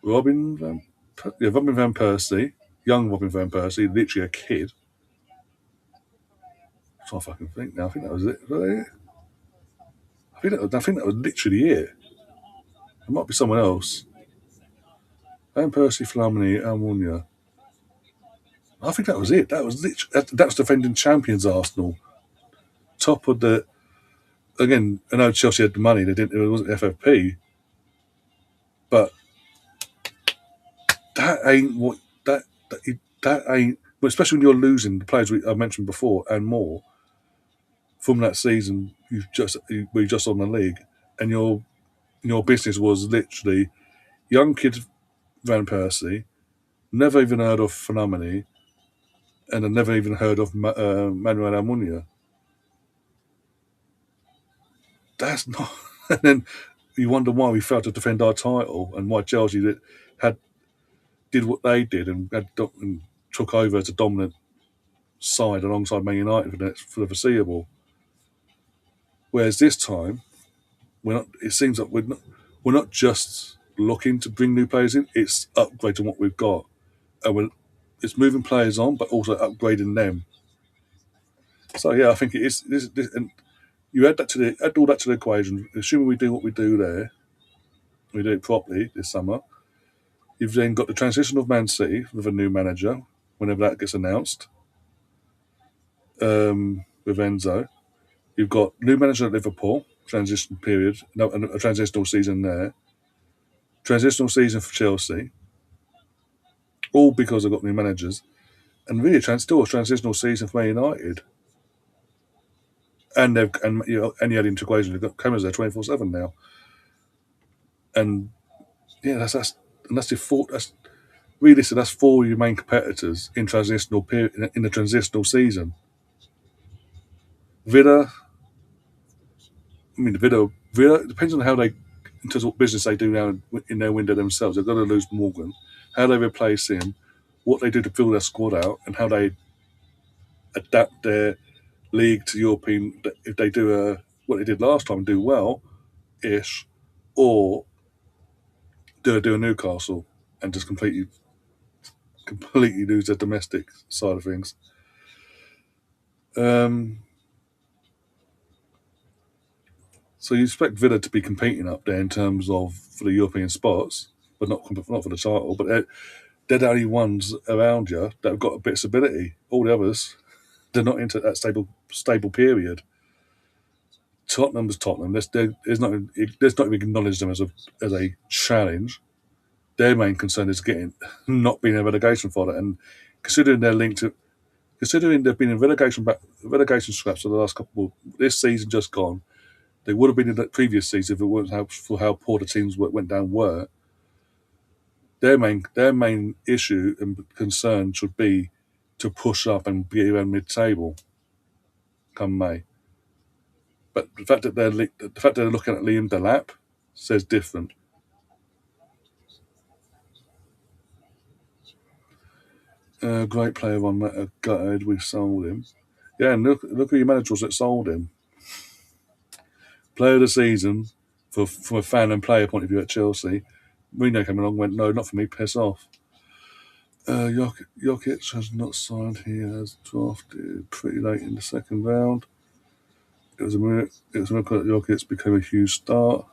Robin van Persie, young Robin van Persie, literally a kid. I'm trying to fucking think now. I think that was it. I think that was literally it. It might be someone else. Van Persie, Flamini, Almunia. I think that was it. That was literally that was defending champions Arsenal. Top of the again. I know Chelsea had the money. They didn't. It wasn't FFP, but that ain't what that ain't. But especially when you're losing the players I mentioned before and more from that season, we just on the league, and your business was literally young kid Van Persie, never even heard of Phenomeny, and I never even heard of Manuel Almunia. That's not. And then you wonder why we failed to defend our title and why Chelsea had did what they did and took over as a dominant side alongside Man United for the foreseeable. Whereas this time, it seems like we're not just looking to bring new players in; it's upgrading what we've got, and it's moving players on, but also upgrading them. So yeah, I think it is. And you add all that to the equation. Assuming we do what we do there, we do it properly this summer. You've then got the transition of Man City with a new manager, whenever that gets announced, with Enzo. You've got new manager at Liverpool, transition period, no, a transitional season there. Transitional season for Chelsea, all because they've got new managers, and really still a transitional season for Man United. And they've and you add into equation, they've got cameras there 24/7 now, and yeah, that's the four. That's really so. That's four of your main competitors in transitional period in the transitional season. Villa, I mean, Villa it depends on how they, in terms of what business they do now in their window themselves. They're going to lose Morgan. How they replace him, what they do to fill their squad out, and how they adapt their league to European. If they do what they did last time, do well, ish, or do a Newcastle and just completely lose their domestic side of things. Um, so you expect Villa to be competing up there in terms of for the European spots, but not for the title. But they're the only ones around you that have got a bit of stability. All the others, they're not into that stable period. Tottenham's Tottenham. There's not even acknowledged them as a challenge. Their main concern is not being a relegation fodder, and considering they're linked to considering they've been in relegation scraps for the last couple this season just gone. They would have been in the previous season if it weren't for how poor the teams went down were. Their main issue and concern should be to push up and be around mid-table come May. But the fact that they're looking at Liam Delap says different. Great player on that. Gutted, we sold him. Yeah, and look who your manager was that sold him. Player of the season from a fan and player point of view at Chelsea. Mourinho came along and went, no, not for me, piss off. Jokic has not signed. He has drafted pretty late in the second round. It was a miracle that Jokic became a huge star.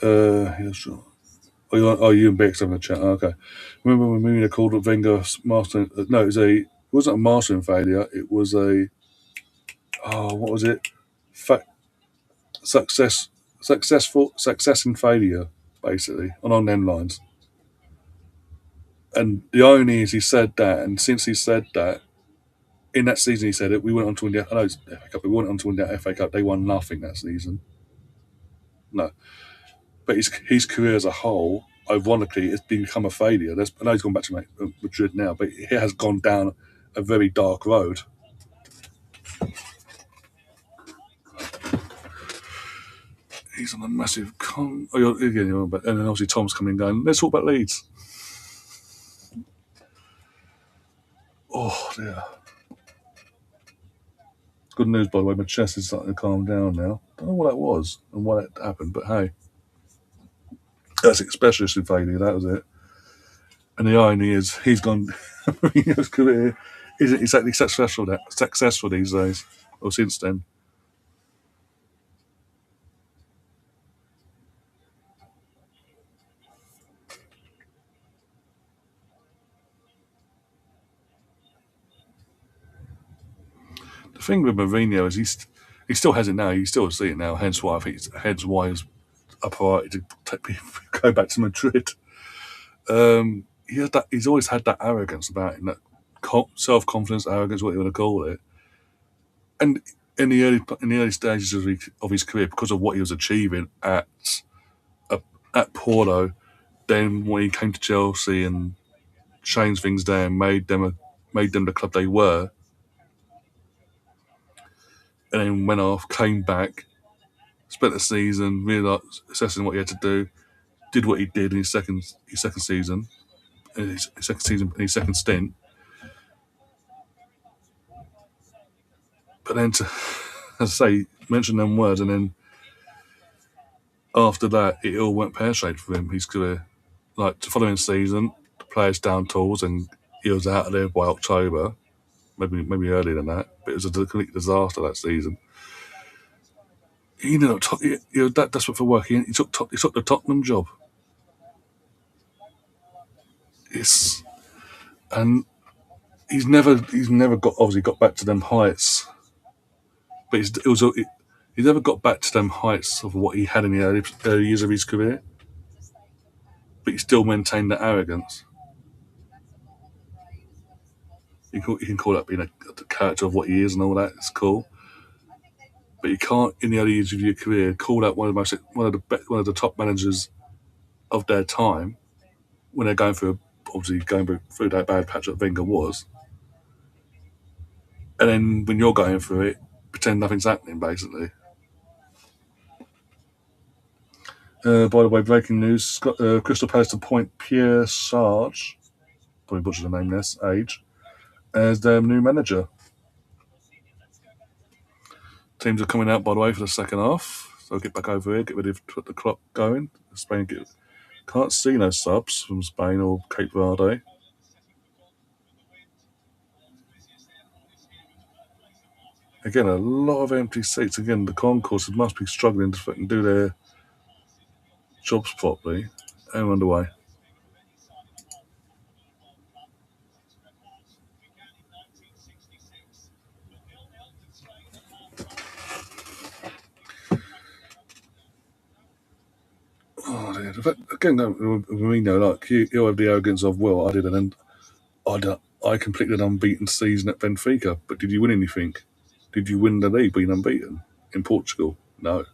Here's you and Bex having a chat. Okay. Remember when Mourinho called it Wenger master? No, it wasn't a mastering failure. It was what was it? Success, success and failure, basically, on them lines. And the irony is, he said that, and since he said that, in that season, he said it. We went on to win the. I know it's FA Cup. We went on to win the FA Cup. They won nothing that season. No, but his career as a whole, ironically, it's become a failure. I know he's gone back to Madrid now, but he has gone down a very dark road. He's on a massive con. Oh, and then obviously Tom's coming down. Let's talk about Leeds. Oh dear. Good news, by the way. My chest is starting to calm down now. Don't know what that was and why that happened, but hey. That's specialist in failure. That was it. And the irony is, he's gone. Mourinho's career isn't exactly successful these days, or since then. The thing with Mourinho is he still has it now. You still see it now. Hence why it's a priority to go back to Madrid. He's always had that arrogance about him, that self confidence, arrogance, what you want to call it. And in the early stages of his career, because of what he was achieving uh, at Porto, then when he came to Chelsea and changed things down, made them the club they were, and then went off, came back, spent the season really assessing what he had to do, did what he did in his second season, his second stint. But then to, as I say, mention them words, and then after that, it all went pear shaped for him. His career, like the following season, the players down tools, and he was out of there by October, maybe earlier than that. But it was a complete disaster that season. He ended up that desperate for work. He took the Tottenham job. It's and he's never got obviously got back to them heights, but he never got back to them heights of what he had in the early years of his career. But he still maintained that arrogance. You can call that being the character of what he is and all that. It's cool, but you can't in the early years of your career call out one of the top managers of their time when they're going through that bad patch that Wenger was, and then when you're going through it, pretend nothing's happening basically. By the way, breaking news: Crystal Palace appoint Pierre Sarge, probably butchered the name this age, as their new manager. Teams are coming out, by the way, for the second half. So get back over here, get ready to put the clock going. Can't see no subs from Spain or Cape Verde. Again, a lot of empty seats. Again, the concourses must be struggling to fucking do their jobs properly. I'm underway. Oh, dear. Again, no, Mourinho, like you have the arrogance of, well, I did, and then I completed an unbeaten season at Benfica. But did you win anything? Did you win the league being unbeaten in Portugal? No.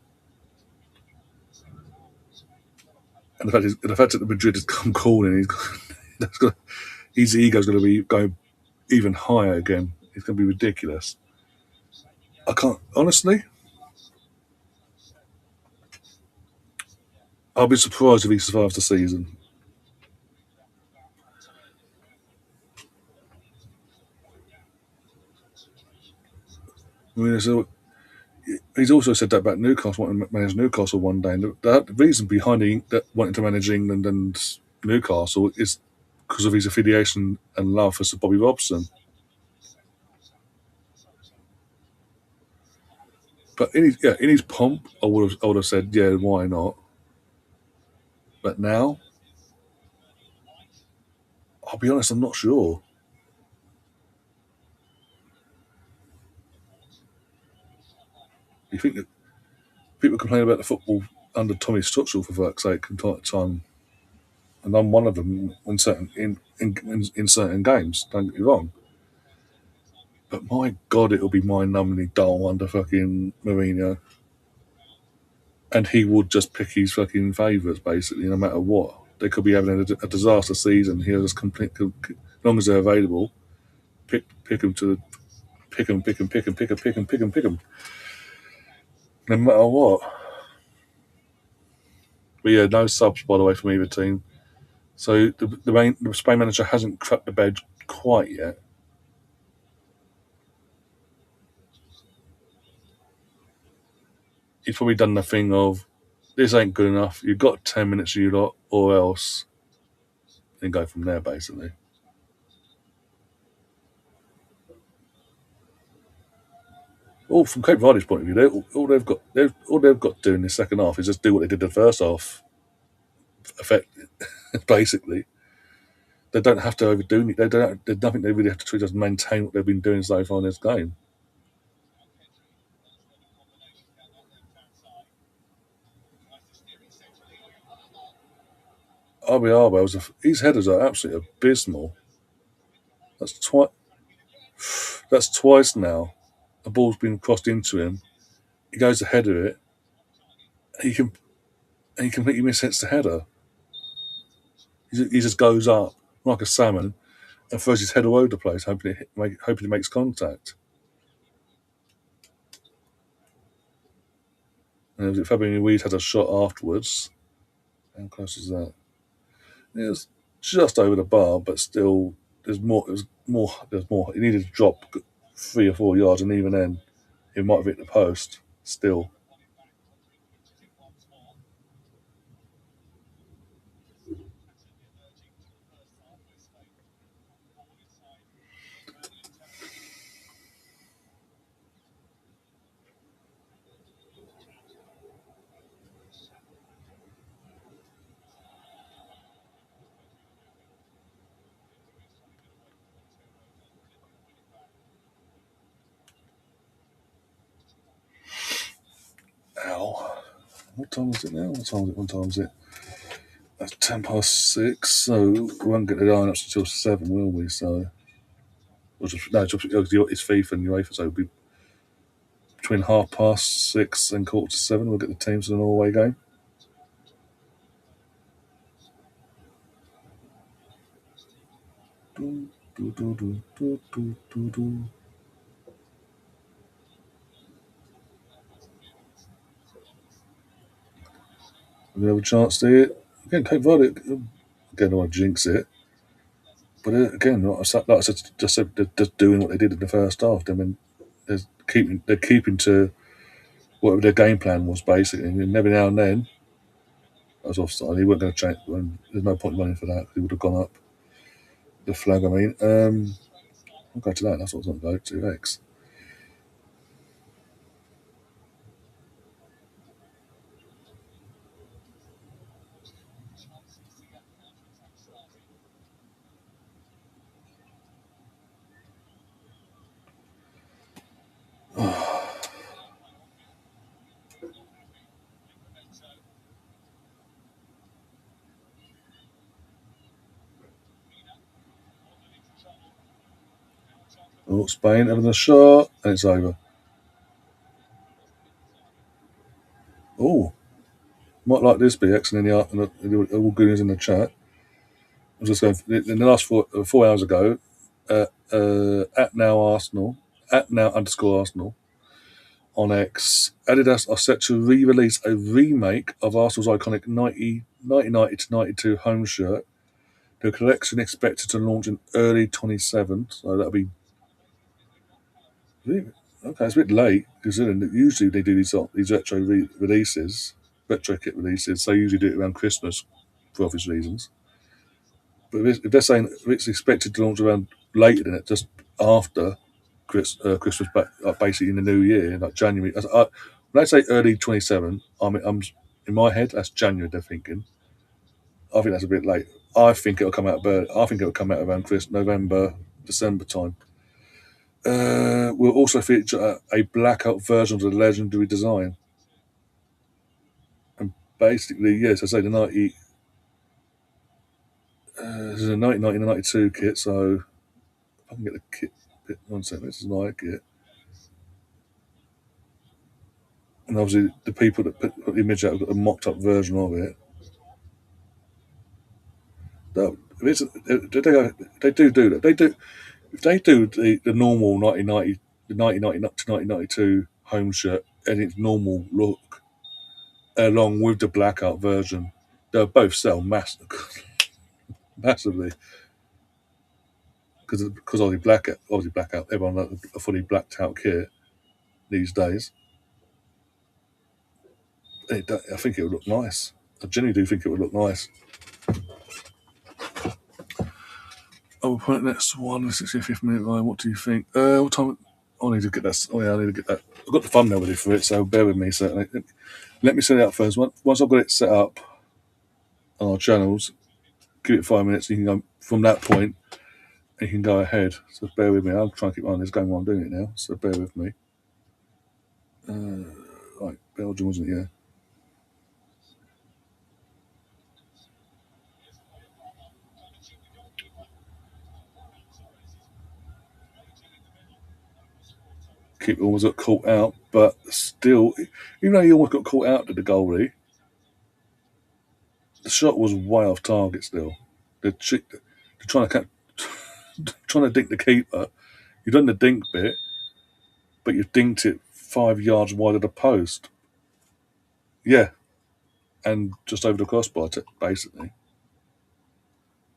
And the fact that the Madrid has come calling, his ego's going to be going even higher again. It's going to be ridiculous. I can't honestly. I'll be surprised if he survives the season. I mean, he's also said that about Newcastle, wanting to manage Newcastle one day. And the reason behind that wanting to manage England and Newcastle is because of his affiliation and love for Sir Bobby Robson. But in his pomp, I would have said, yeah, why not? But now, I'll be honest, I'm not sure. You think that people complain about the football under Tommy Tuchel for fuck's sake from time to time, and I'm one of them in certain games. Don't get me wrong, but my God, it'll be mind-numbingly dull under fucking Mourinho, and he would just pick his fucking favourites basically, no matter what. They could be having a disaster season. He'll just as long as they're available, pick them to pick them, no matter what. But yeah, no subs by the way from either team. So the Spain manager hasn't cracked the bed quite yet. He's probably done the thing of this ain't good enough. You've got 10 minutes, you lot, or else, and go from there basically. All from Cape Verde's point of view, all they've got to do in the second half is just do what they did the first half. Effect basically, they don't have to overdo it. They don't. There's nothing they really have to do. Just maintain what they've been doing so far in this game. RBR, his headers are absolutely abysmal. That's twice. That's twice now. A ball's been crossed into him. He goes to header it. He can and he completely mishits the header. He just goes up like a salmon and throws his head all over the place, hoping he makes contact. And Fabian Ruiz had a shot afterwards. How close is that? It was just over the bar, but still, there's more. There's more. There's more. He needed to drop 3 or 4 yards, and even then, it might have hit the post. Still, ow. What time is it now? What time is it? What time is it? That's 6:10. So we won't get the line up until 7, will we? So, no, it's FIFA and UEFA, so it'll be between 6:30 and 6:45. We'll get the teams for the Norway game. Do, do, do, do, do, do, do, do. We have a chance to it. Again, Cape Verde, again, I don't want to jinx it. But again, like I said, just doing what they did in the first half. I mean, they're keeping to whatever their game plan was, basically. And every now and then, I was offside. He weren't going to change. There's no point running for that. He would have gone up the flag. I mean, I'll go to that. That's what I was going to go to. X. Oh, Spain having a shot, and it's over. Oh, might like this be X and then all goonies in the chat. I was just going in the last 4 hours ago. At now Arsenal, at now underscore Arsenal on X. Adidas are set to re-release a remake of Arsenal's iconic 1990 to 92 home shirt. The collection expected to launch in early 27, so that'll be okay. It's a bit late considering that usually they do these retro kit releases. They usually do it around Christmas for obvious reasons. But if they're saying it's expected to launch around later than it, just after Christmas, basically in the new year, like January. When I say early 27, I'm in my head that's January. They're thinking. I think that's a bit late. I think it'll come out. I think it'll come out around Christmas, November, December time. We'll also feature a blackout version of the legendary design. And basically, yes, I say the 90. This is a 1990 and 92 kit, so if I can get the kit. One second, this is my kit. And obviously, the people that put the image out have got a mocked up version of it. They do that. They do. If they do the normal 1990, the 1990 to 1992 home shirt and its normal look, along with the blackout version, they'll both sell massively because obviously blackout. Everyone likes a fully blacked out kit these days. I think it would look nice. I genuinely do think it would look nice. Oh, we'll put next one, the 65th minute line. What do you think? What time? I need to get that. Oh, yeah, I need to get that. I've got the thumbnail ready for it, so bear with me. So let me set it up first. Once I've got it set up on our channels, give it 5 minutes. You can go from that point, and you can go ahead. So bear with me. I'm trying to keep on this going while I'm doing it now. So bear with me. Right, Belgium, wasn't it? Yeah. Keep almost got caught out, but still, even though he almost got caught out to the goalie, the shot was way off target. Still, they're trying to trying to dink the keeper. You've done the dink bit, but you've dinked it 5 yards wide of the post. Yeah, and just over the crossbar, basically.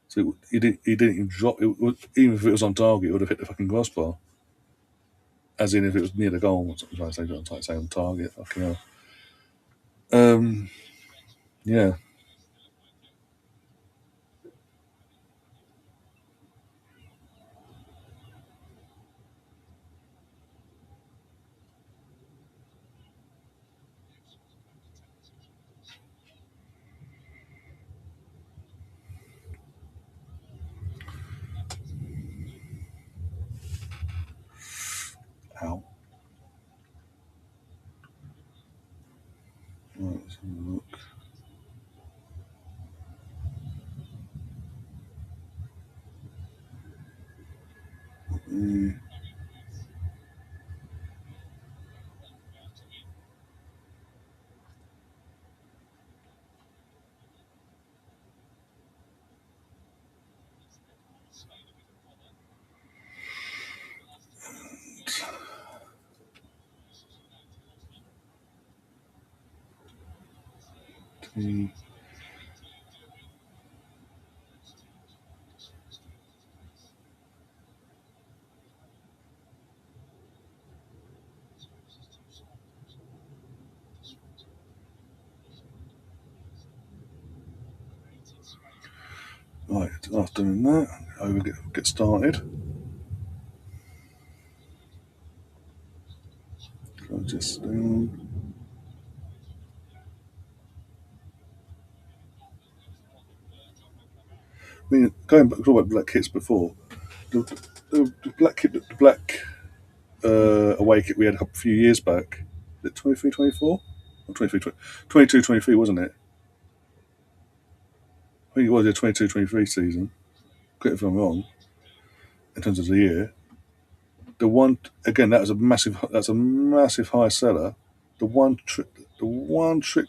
So he didn't even drop. Even if it was on target, it would have hit the fucking crossbar. As in, if it was near the goal, I'm trying to say on target. Fucking hell. Yeah. Ow. Right, let's have a look. Right, after doing that, get started. So just I mean, going back to about black kits before, the, the black away kit we had a few years back. Was it 23, 24? Or 23, 22, 23, wasn't it? I think it was the 22, 23 season. Correct if I'm wrong, in terms of the year. The one again, that's a massive high seller. The one trick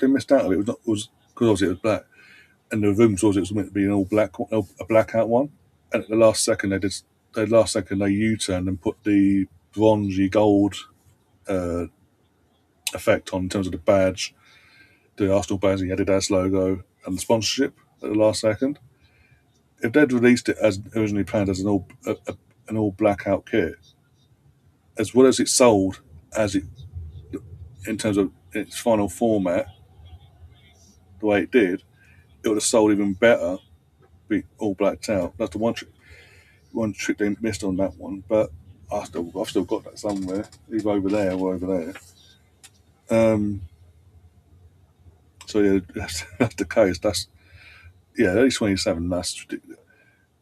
they missed out of it was because obviously it was black, and the room was it was meant to be an all black, a blackout one. And at the last second, they U-turned and put the bronzy gold uh, effect on in terms of the badge, the Arsenal badge, the Adidas logo, and the sponsorship at the last second. If they'd released it as originally planned as an all blackout kit, as well as it sold as it in terms of its final format, the way it did, it would have sold even better, be all blacked out. That's the one trick they missed on that one. But I've still got that somewhere, either over there or over there. So yeah, that's the case. That's yeah, at least 27. That's ridiculous.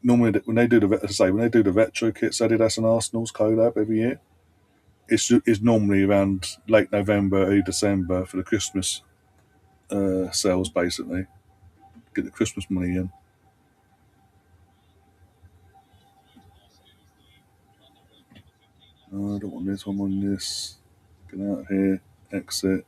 Normally when they do when they do the retro kits, they did that's an Arsenal's collab every year. It's normally around late November, early December for the Christmas sales, basically get the Christmas money in. I don't want this. I want this. Get out of here. Exit.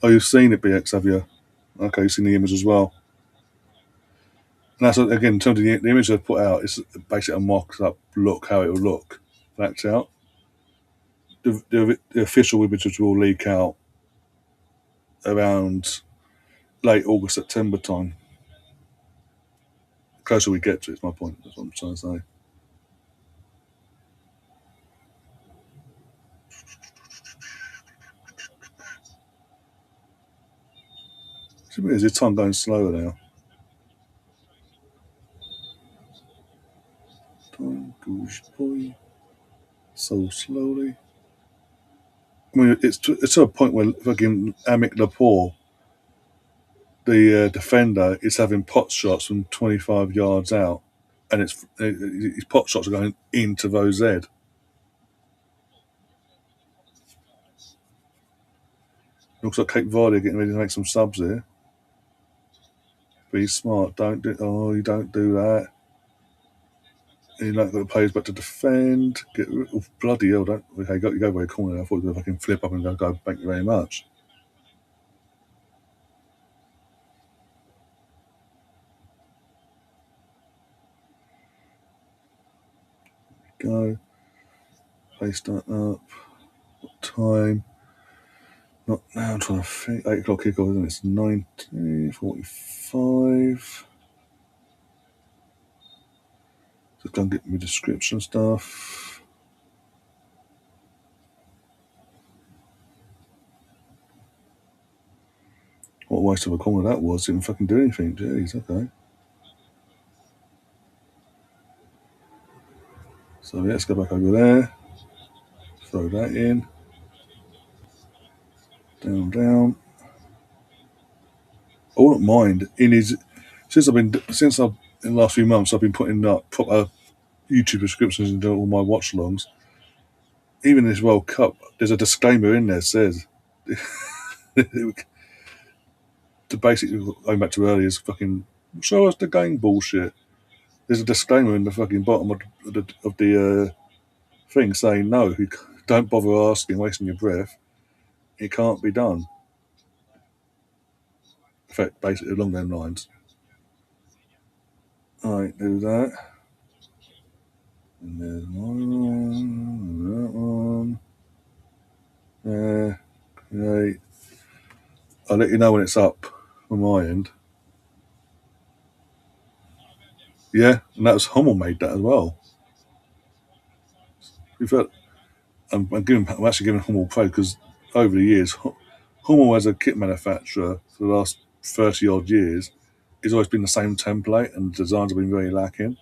Oh, you've seen it, BX, have you? Okay, you've seen the image as well. And that's again in terms of the image they've put out. It's basically a mock-up look how it will look blacked out. The official images will leak out around late August, September time. closer we get to it's my point. That's what I'm trying to say. Is your time going slower now? Time goes by so slowly. I mean, it's to a point where fucking Amit Lepore, the defender, is having pot shots from 25 yards out, and his pot shots are going into those head. Looks like Cape Verde are getting ready to make some subs here. Be smart. Don't do. Oh, you don't do that. You're not got the players back to defend. Oh, bloody hell! Don't. Okay, you go by a corner. I thought you were fucking flip up and go. Thank you very much. Go. Place that up. What time? Not now. I'm trying to think. 8 o'clock kickoff, isn't it? It's 19:45. Just go and get me description stuff. What a waste of a corner that was. Didn't fucking do anything. Jeez, okay. So yeah, let's go back over there. Throw that in. Down, down. I wouldn't mind in his since I've in the last few months I've been putting up proper YouTube descriptions into all my watchalongs. Even in this World Cup, there's a disclaimer in there that says to basically going back to earlier is fucking show us the game bullshit. There's a disclaimer in the fucking bottom of the thing saying no, you don't bother asking, wasting your breath. It can't be done. In fact, basically along them lines. Alright, do that. And there's that one. Yeah, okay. I'll let you know when it's up on my end. Yeah, and that was Hummel made that as well. We've had, I'm actually giving Hummel praise because over the years, Hummel as a kit manufacturer for the last 30 odd years, it's always been the same template and the designs have been very lacking.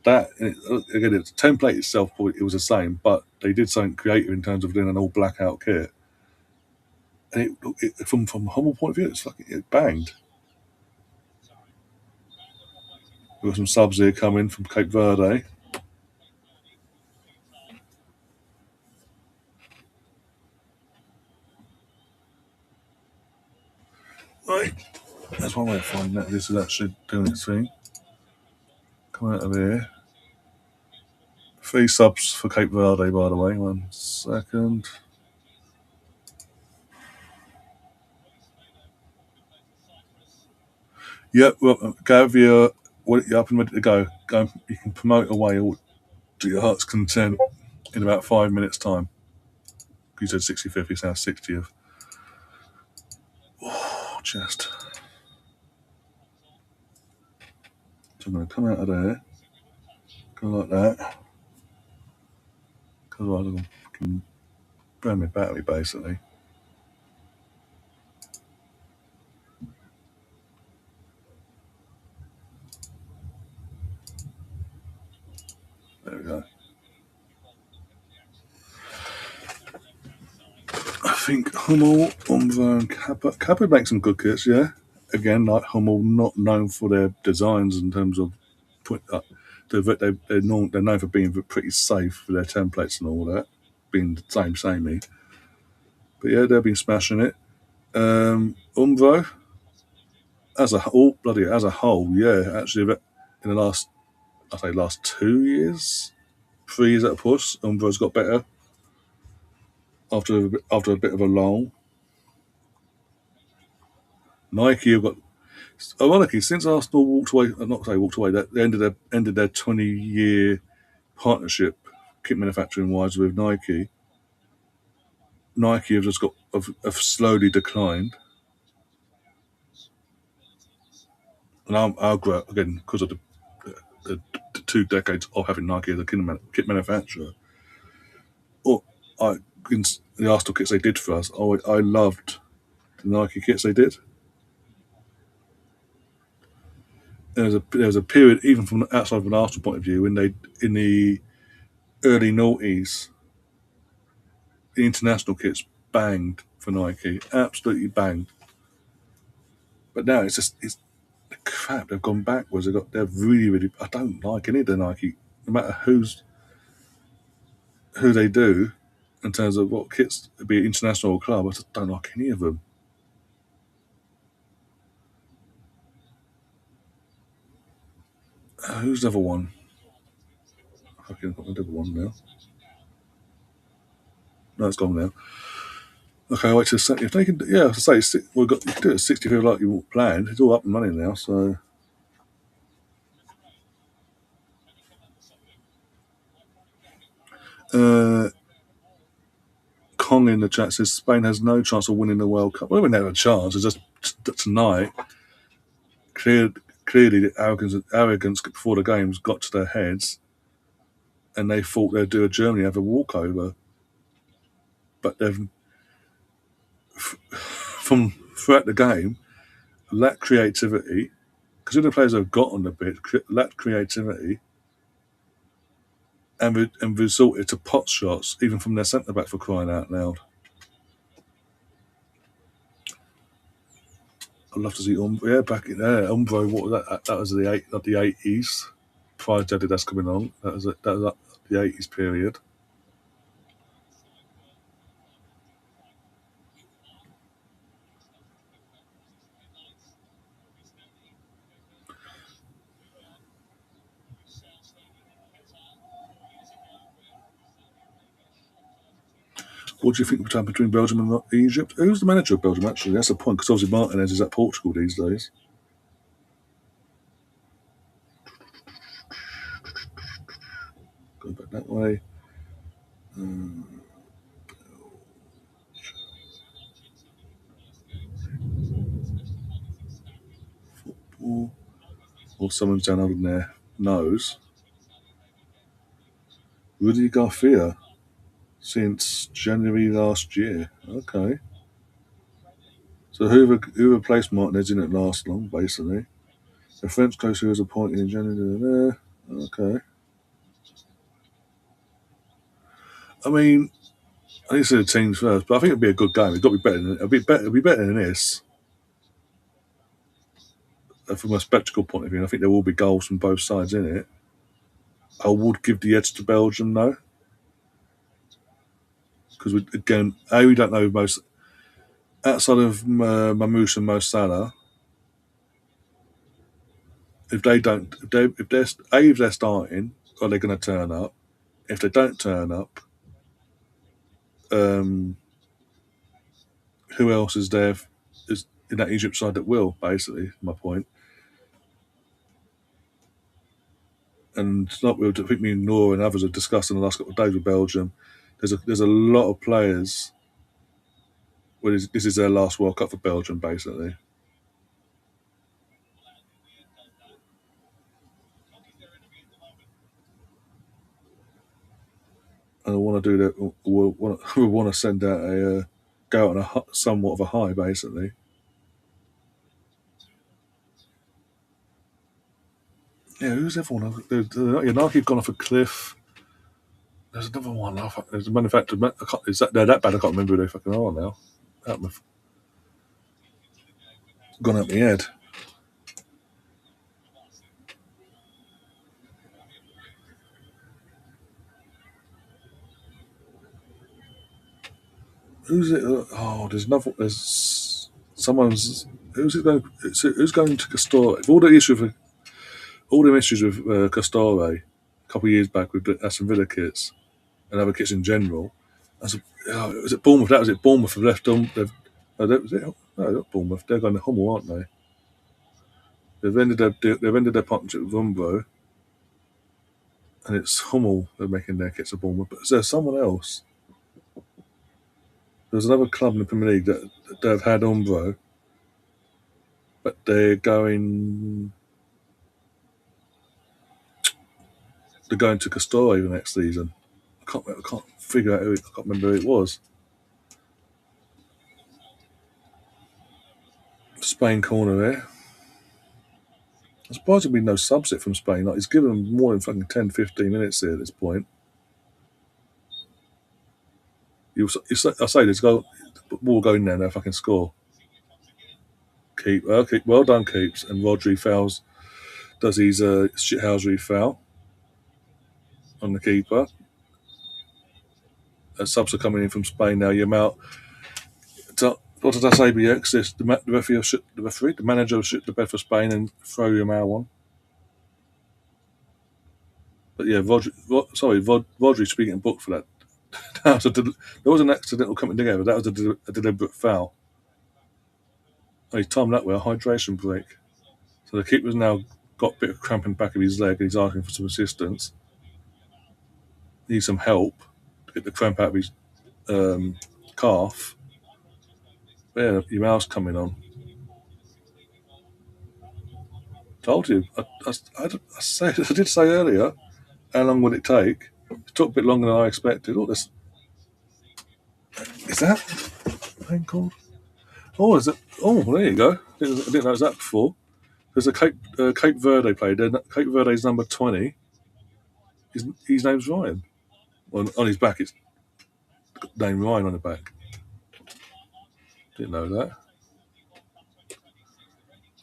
That again, the template itself probably it was the same, but they did something creative in terms of doing an all blackout kit. And from Hummel point of view, it banged. We've got some subs here coming from Cape Verde. Right, that's one way of finding that this is actually doing its thing. Come out of here. 3 subs for Cape Verde, by the way. 1 second. Yep, well, Gavia, you're up and ready to go. Go. You can promote away all to your heart's content in about 5 minutes' time. You said 65th, it's now 60th. Oh, just. So I'm going to come out of there, go like that. Because I can burn my battery basically. There we go. I think Hummel, Umver, and Kappa. Kappa makes some good kits, yeah. Again, like Hummel, not known for their designs in terms of put. They're known for being pretty safe with their templates and all that, being the samey. But yeah, they've been smashing it. Umvo, as a whole, yeah, actually, in the last 2 years, 3 years at a push, Umvo's got better after a bit of a lull. Nike have got ironically since Arsenal walked away, not say walked away, that they ended their 20-year partnership, kit manufacturing wise, with Nike. Nike have just have slowly declined. and I'll grow again because of the 2 decades of having Nike as a kit manufacturer. Or I in the Arsenal kits they did for us, I loved the Nike kits they did. There was a period even from outside of an Arsenal point of view when they in the early noughties the international kits banged for Nike, absolutely banged. But now it's crap. They've gone backwards. They're really really. I don't like any of the Nike, no matter who they do in terms of what kits, be it international or club. I just don't like any of them. Who's the other one? I can't remember the other one now. No, it's gone now. Okay, wait till if they can. Yeah, as I say, we've got you can do it at 60 people like you planned. It's all up and running now. So, uh, Kong in the chat says Spain has no chance of winning the World Cup. Well, we never have a chance. It's just tonight. Clear, clearly, the arrogance before the games got to their heads, and they thought they'd do a Germany have a walkover. But they've from throughout the game lacked creativity because the players have got on the bit, lacked creativity, and resorted to pot shots, even from their centre back for crying out loud. I'd love to see yeah, back in there. Umbro, what was that? That was the 80s. Prior to Adidas coming on, that was the 80s period. What do you think between Belgium and Egypt? Who's the manager of Belgium? Actually, that's the point because obviously Martinez is at Portugal these days. Go back that way. Or, or someone's down under there knows. Rudy Garcia since January last year. Okay. So who replaced Martinez in it last long, basically? The French coach who was appointed in January. Okay. I mean, I need to see the teams first, but I think it'd be a good game. It's got to be better than it'll be better than this from a spectacle point of view. And I think there will be goals from both sides in it. I would give the edge to Belgium though, because again, we don't know most outside of Mamouche and Mo Salah. If they don't, if they're starting, are they going to turn up? If they don't turn up, um, who else is there? Is in that Egypt side that will basically my point. And it's not I think me and Nora and others have discussed in the last couple of days with Belgium. There's a lot of players. Well, this is their last World Cup for Belgium, basically, and I want to do that. We want to send out go out on somewhat of a high, basically. Yeah, who's everyone? Nike have gone off a cliff. There's another one. There's a manufacturer. Is that they're that bad? I can't remember who they fucking are now. That have gone out my head. Who's it? Oh, there's another. There's someone's. Who's it going? Who's going to Castore? With all the issues with Castore a couple of years back with the Aston Villa kits and other kits in general. Was it Bournemouth? That was it. Bournemouth have left on. Was it? No, not Bournemouth. They're going to Hummel, aren't they? They've ended their partnership with Umbro, and it's Hummel they're making their kits of Bournemouth. But there's someone else. There's another club in the Premier League that have had Umbro, but they're going. they're going to Castore the next season. I can't figure out I can't remember who it was. Spain corner there. I'm surprised there'll be no subs it from Spain. Like he's given them more than fucking 10, 15 minutes here at this point. I say this goal, ball going there, they'll fucking score. Well done, Keeps. And Rodri fouls, does his shithousery foul on the keeper. Subs are coming in from Spain now. Yamal. What did I say? BX. The referee, the manager will shoot the bed for Spain and throw Yamal on. But yeah, Rodri should be getting booked for that. There was an accidental coming together. That was a deliberate foul. Oh, he timed that well. Hydration break. So the keeper's now got a bit of cramp in the back of his leg and he's asking for some assistance. Needs some help to get the cramp out of his calf. But yeah, your mouth's coming on. Told you. I did say earlier, how long would it take? It took a bit longer than I expected. Is that thing called? Oh, is it? Oh, there you go. I didn't know it was that before. There's a Cape Verde player. Cape Verde's number 20. His name's Ryan. On his back, it's named Ryan on the back. Didn't know that.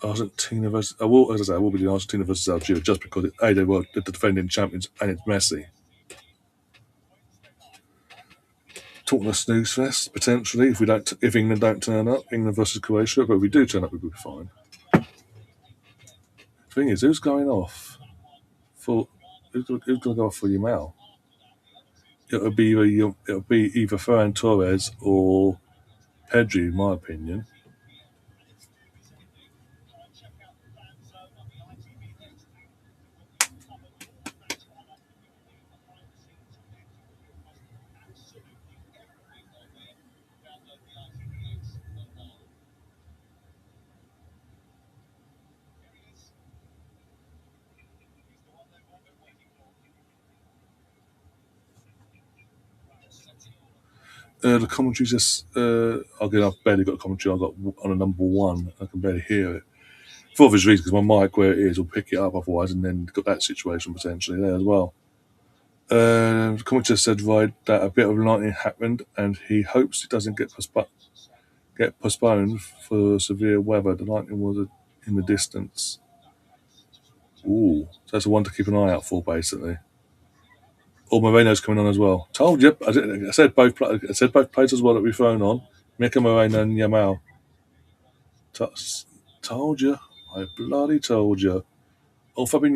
Argentina versus. I will be the Argentina versus Algeria just because they were the defending champions and it's Messi. Talking a snooze fest potentially if England don't turn up, England versus Croatia, but if we do turn up, we'll be fine. Thing is, who's going off for? Who's going to go off for Yamal? It'll be either Ferran Torres or Pedri, in my opinion. The commentary just. Again, I've barely got commentary. I've got on a number one. I can barely hear it. For obvious reasons, because my mic where it is will pick it up otherwise, and then got that situation potentially there as well. The commentator said right that a bit of lightning happened, and he hopes it doesn't get postponed for severe weather. The lightning was in the distance. Ooh, so that's the one to keep an eye out for, basically. Or Moreno's coming on as well. Told you. I said both players as well that we've thrown on. Mika Moreno and Yamal. Told you. I bloody told you. Oh, Fabian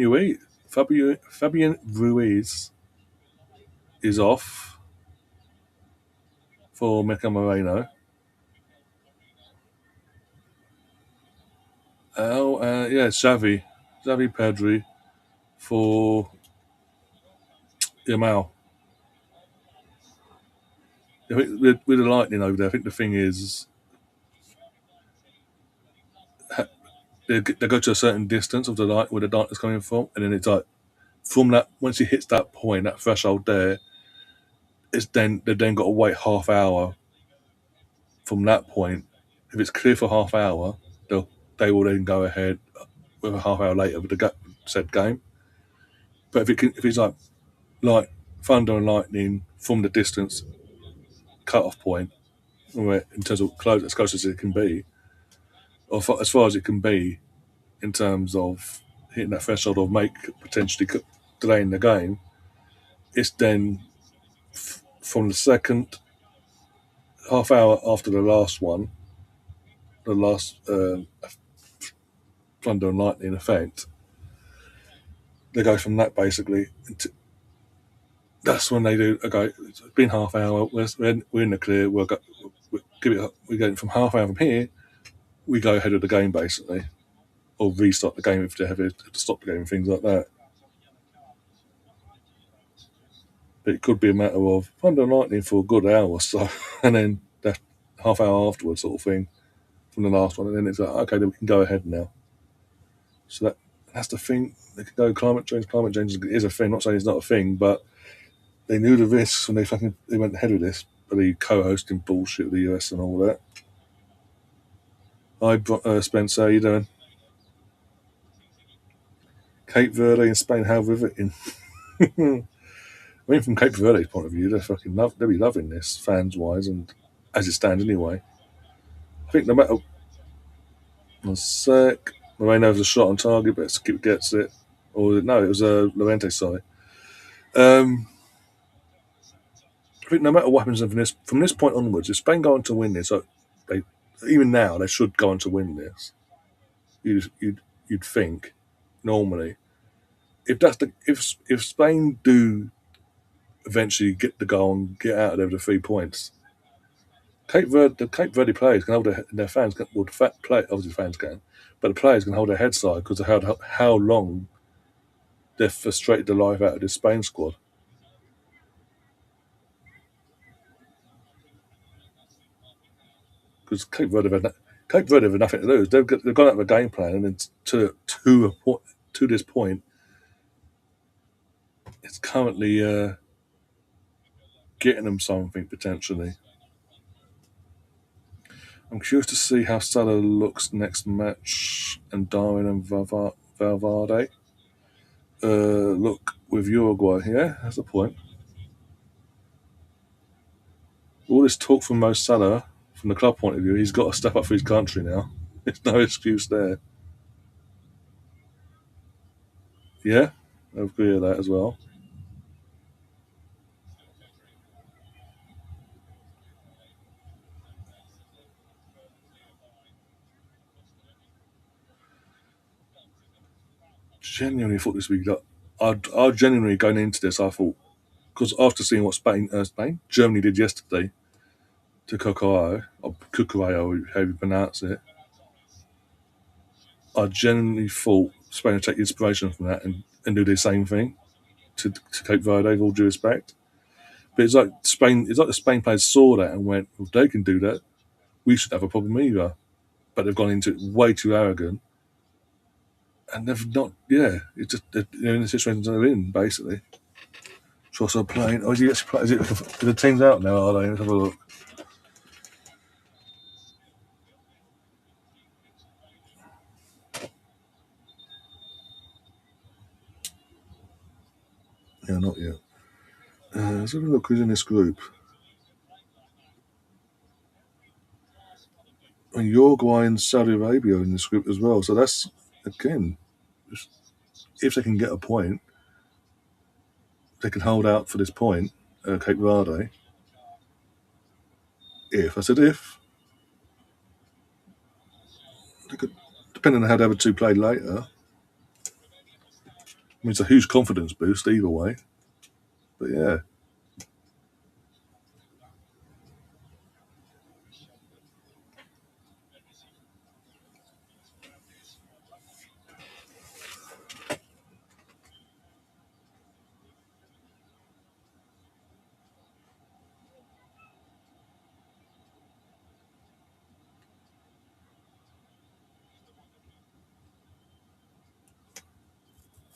Ruiz is off for Mika Moreno. Oh, yeah, Xavi Pedri for Yamal. I think with the lightning over there, I think the thing is they go to a certain distance of the light where the light is coming from, and then it's like from that once he hits that point, that threshold there, they've then got to wait half hour from that point. If it's clear for half hour, they will then go ahead with a half hour later with the said game. But if it's like thunder and lightning from the distance cut off point, where in terms of as close as it can be, or as far as it can be in terms of hitting that threshold or potentially delaying the game, it's then from the second half hour after the last one, the last thunder and lightning effect, they go from that basically. That's when they do. Okay, it's been half hour. We're in the clear. We're going from half hour from here. We go ahead of the game basically, or restart the game if they have to stop the game and things like that. But it could be a matter of thunder and lightning for a good hour or so, and then that half hour afterwards, sort of thing, from the last one, and then it's like okay, then we can go ahead now. So That's the thing. They could go climate change. Climate change is a thing. I'm not saying it's not a thing, but they knew the risks when they went ahead with this. The co-hosting bullshit with the US and all that. Hi, Spencer. How you doing? Cape Verde and Spain, how riveting. I mean, from Cape Verde's point of view, they'll be loving this, fans wise, and as it stands anyway. I think no matter one sec, Moreno has a shot on target, but Skip gets it. Or no, it was Lorente, sorry. Um, I think no matter what happens from this point onwards, if Spain go on to win this, they even now they should go on to win this. You'd think normally if that's the if Spain do eventually get the goal and get out of there with the 3 points, the Cape Verde players can hold their fans can, well, the play obviously fans can, but the players can hold their heads high because of how long they've frustrated the life out of this Spain squad. Because Cape Verde have nothing to lose. They've gone out with a game plan, and then to this point, it's currently getting them something potentially. I'm curious to see how Salah looks next match, and Darwin and Valverde look with Uruguay. Yeah, that's the point. All this talk from Mo Salah, from the club point of view, he's got to step up for his country now. There's no excuse there. Yeah, I agree with that as well. Genuinely thought this week. I genuinely going into this, I thought because after seeing what Germany did yesterday to Cocoa or Cucureo, how you pronounce it, I genuinely thought Spain would take inspiration from that and do the same thing to Cape Verde, with all due respect. But it's like Spain. It's like the Spain players saw that and went, "Well, if they can do that, we should have a problem either." But they've gone into it way too arrogant, and they've not. Yeah, it's just they're in the situation they're in basically. So also playing. Oh, is he actually play, is it the team's out now? Are they? Let's have a look. Yeah, not yet. Let's have a look who's in this group. And Uruguay and Saudi Arabia are in this group as well. So that's again, if they can get a point, they can hold out for this point. Cape Verde. If I said if they could, depending on how the other two played later, I mean, it's a huge confidence boost either way. But yeah,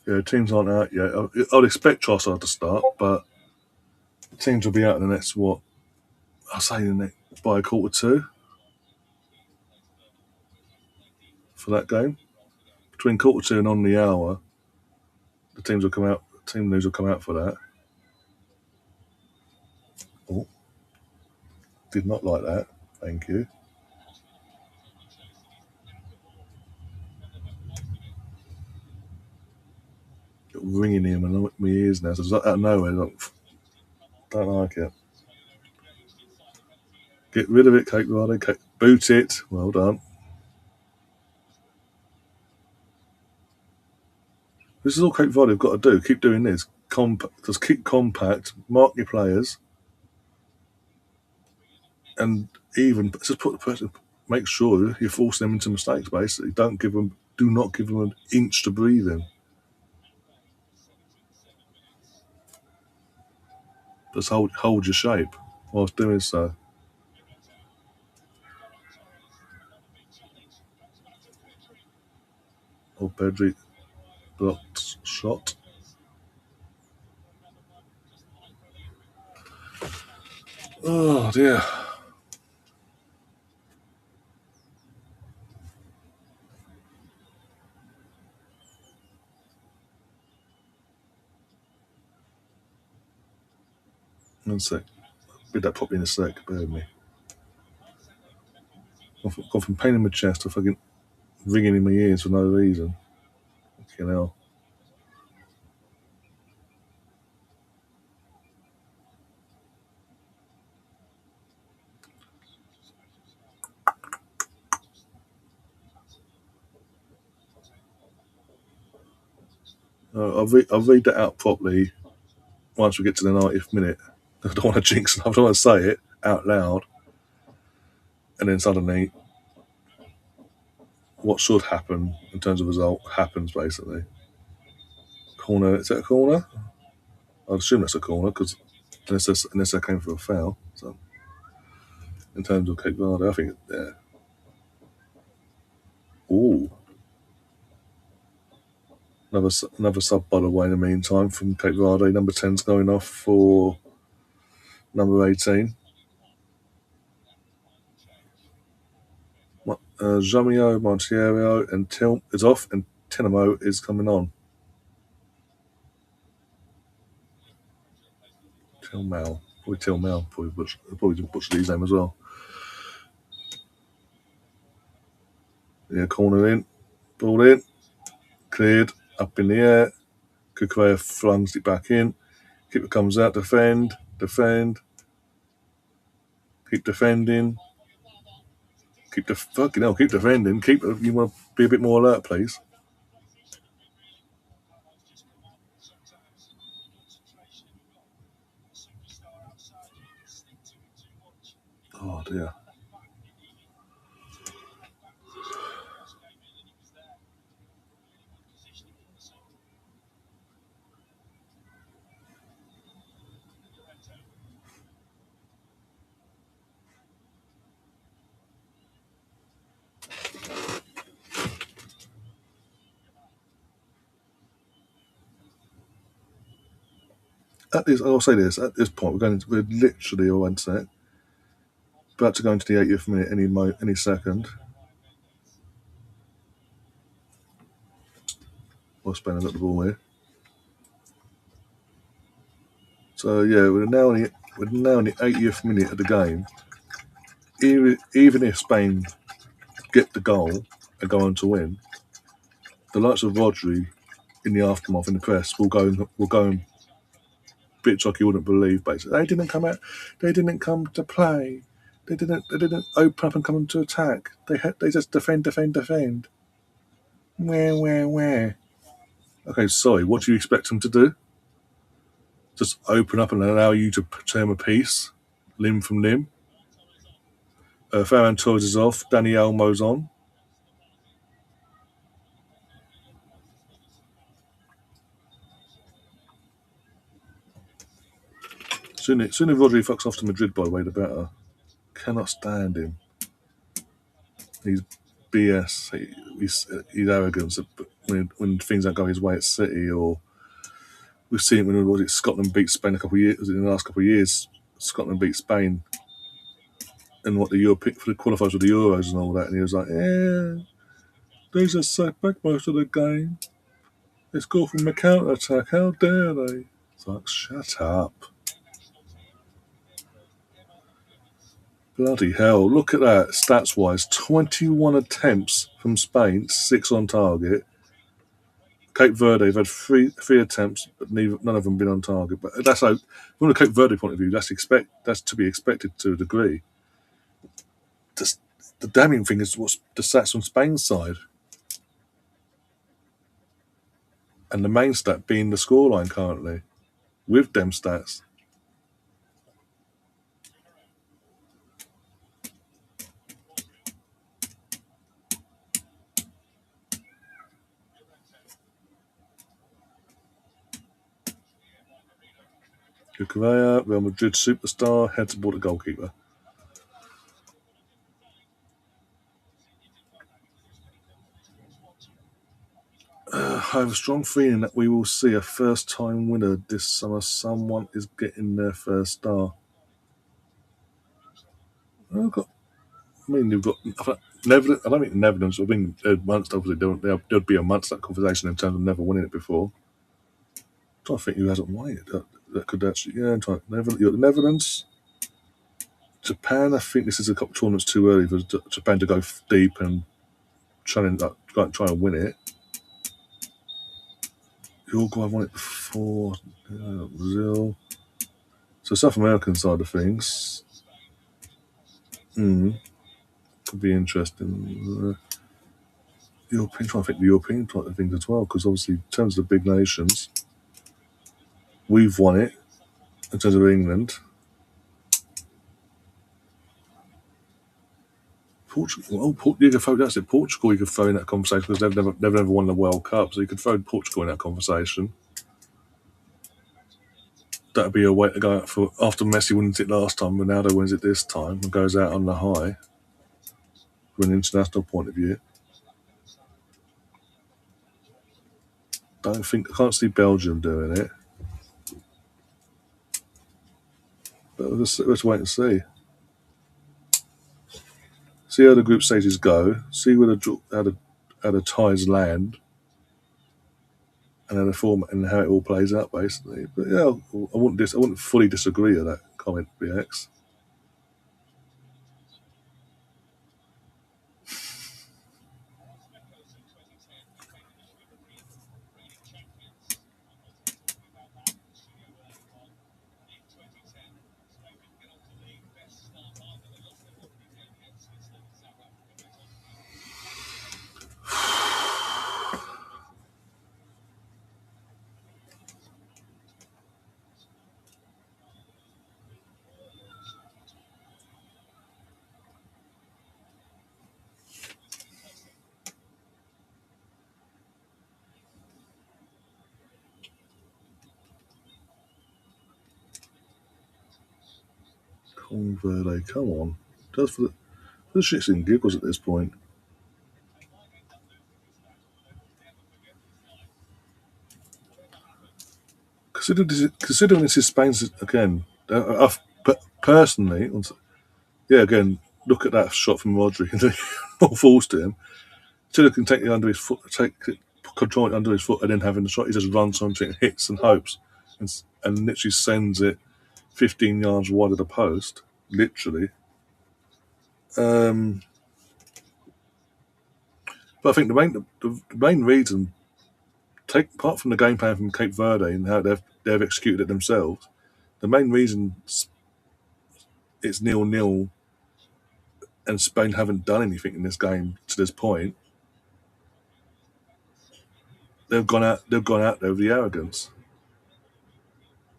yeah, teams aren't out yet. I'd expect Trossard to start, but teams will be out in the next what? I'll say the next by a quarter two for that game. Between quarter two and on the hour, the teams will come out. Team news will come out for that. Oh, did not like that. Thank you. Ringing him and my ears now. So it's like out of nowhere. Like, don't like it. Get rid of it, Cape Verde. Boot it. Well done. This is all Cape Verde have got to do. Keep doing this. Just keep compact. Mark your players, and even just put the person. Make sure you force them into mistakes. Basically, don't give them. Do not give them an inch to breathe in. Just hold your shape whilst doing so. Or Pedri. blocked shot. Oh dear. One sec. Be that properly in a sec. Bear with me. Gone from pain in my chest to fucking ringing in my ears for no reason. Fucking hell. I'll read that out properly once we get to the 90th minute. I don't want to jinx it. I don't want to say it out loud. And then suddenly, what should happen in terms of result happens basically. Corner, is that a corner? I'd assume that's a corner because unless I came for a foul. So in terms of Cape Verde, I think yeah. Ooh, another sub by the way. In the meantime, from Cape Verde, number 10's going off for number 18. Jamio, Montiero, and Til is off, and Tenemo is coming on. Tilmal, probably Tilmal, probably butchered his name as well. Yeah, corner in, ball in, cleared, up in the air. Kukurea flungs it back in. Keeper comes out, defend, keep defending, keep defending. You want to be a bit more alert, please. Oh dear. I'll say this. At this point, we're literally a one set, about to go into the 80th minute any second. I'll spend a little ball here. So yeah, we're now in the 80th minute of the game. Even if Spain get the goal and go on to win, the likes of Rodri in the aftermath in the press will go and bitch like you wouldn't believe. Basically, they didn't come out. They didn't come to play. They didn't open up and come to attack. They just defend. Where? Okay, sorry. What do you expect them to do? Just open up and allow you to turn a piece, limb from limb. Ferran Torres is off. Danny Elmo's on. Soon as Rodri fucks off to Madrid, by the way, the better. Cannot stand him. He's BS. He's arrogance. When things don't go his way at City, or we've seen it when Scotland beat Spain a couple of years in the last couple of years. Scotland beat Spain, and what the European for the qualifiers for the Euros and all that, and he was like, "Yeah, they just sat back most of the game. They score from a counter attack. How dare they?" It's like, shut up. Bloody hell, look at that, stats wise. 21 attempts from Spain, 6 on target. Cape Verde have had three attempts, but none of them been on target. But that's how, from a Cape Verde point of view, that's to be expected to a degree. The damning thing is what's the stats on Spain's side. And the main stat being the scoreline currently, with them stats. Kukurea, Real Madrid superstar, heads aboard the goalkeeper. I have a strong feeling that we will see a first-time winner this summer. Someone is getting their first star. I've got, I mean, you've got. I don't think Netherlands. I think amongst obviously there'd be amongst that conversation in terms of never winning it before. I'm trying to think who hasn't won it. That could actually, yeah. I'm trying. You've got the Netherlands, Japan. I think this is a couple of tournaments too early for Japan to go deep and try and win it. Uruguay won it before. Brazil. So South American side of things. Could be interesting. European, trying to think the European type of things as well, because obviously in terms of the big nations, we've won it in terms of England. Portugal, you could throw that's it. Portugal, you could throw in that conversation because they've never won the World Cup, so you could throw Portugal in that conversation. That'd be a way to go out for after Messi wins it last time, Ronaldo wins it this time and goes out on the high from an international point of view. I can't see Belgium doing it, but let's wait and see. See how the group stages go. See where how the ties land, and how the format and how it all plays out, basically. But yeah, I wouldn't fully disagree with that comment, BX. Cabo Verde, come on, just for the shits and giggles at this point. Considering this is Spain's again, personally, yeah, again, look at that shot from Rodri and not forced to him. Till he can take it under his foot, control it under his foot, and then having the shot, he just runs onto it and hits and hopes, and literally sends it 15 yards wide of the post, literally. Um, but I think the main reason, apart from the game plan from Cape Verde and how they've executed it themselves, the main reason it's 0-0 and Spain haven't done anything in this game to this point, they've gone out there with the arrogance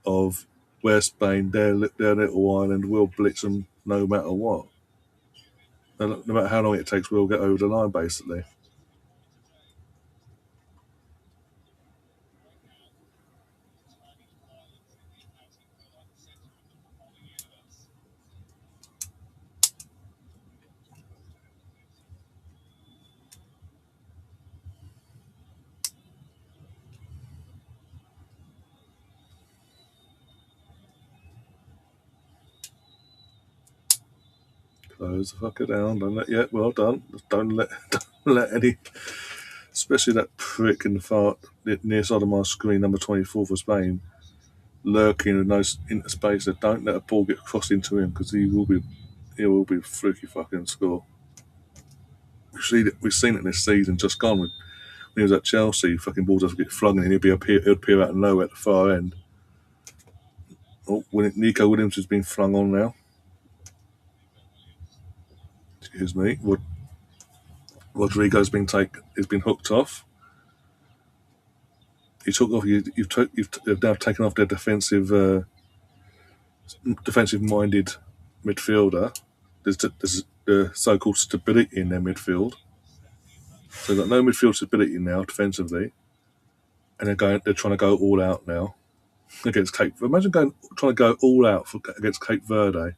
of where Spain, their little island, will blitz them no matter what. No matter how long it takes, we'll get over the line, basically. Close the fucker down. Don't let yet. Well done. Don't let don't let any, especially that prick in the far near side of my screen, number 24 for Spain, lurking in those into space. That don't let a ball get crossed into him because he will be a freaky fucking score. We've seen it this season just gone when he was at Chelsea. Fucking balls just get flung and he'd appear out of nowhere at the far end. Oh, Nico Williams has been flung on now. Excuse me. Rodrigo's has been hooked off. You took off. You've now taken off their defensive-minded midfielder. There's the so-called stability in their midfield. So they've got no midfield stability now defensively, and they're trying to go all out now against Cape. Imagine trying to go all out against Cape Verde.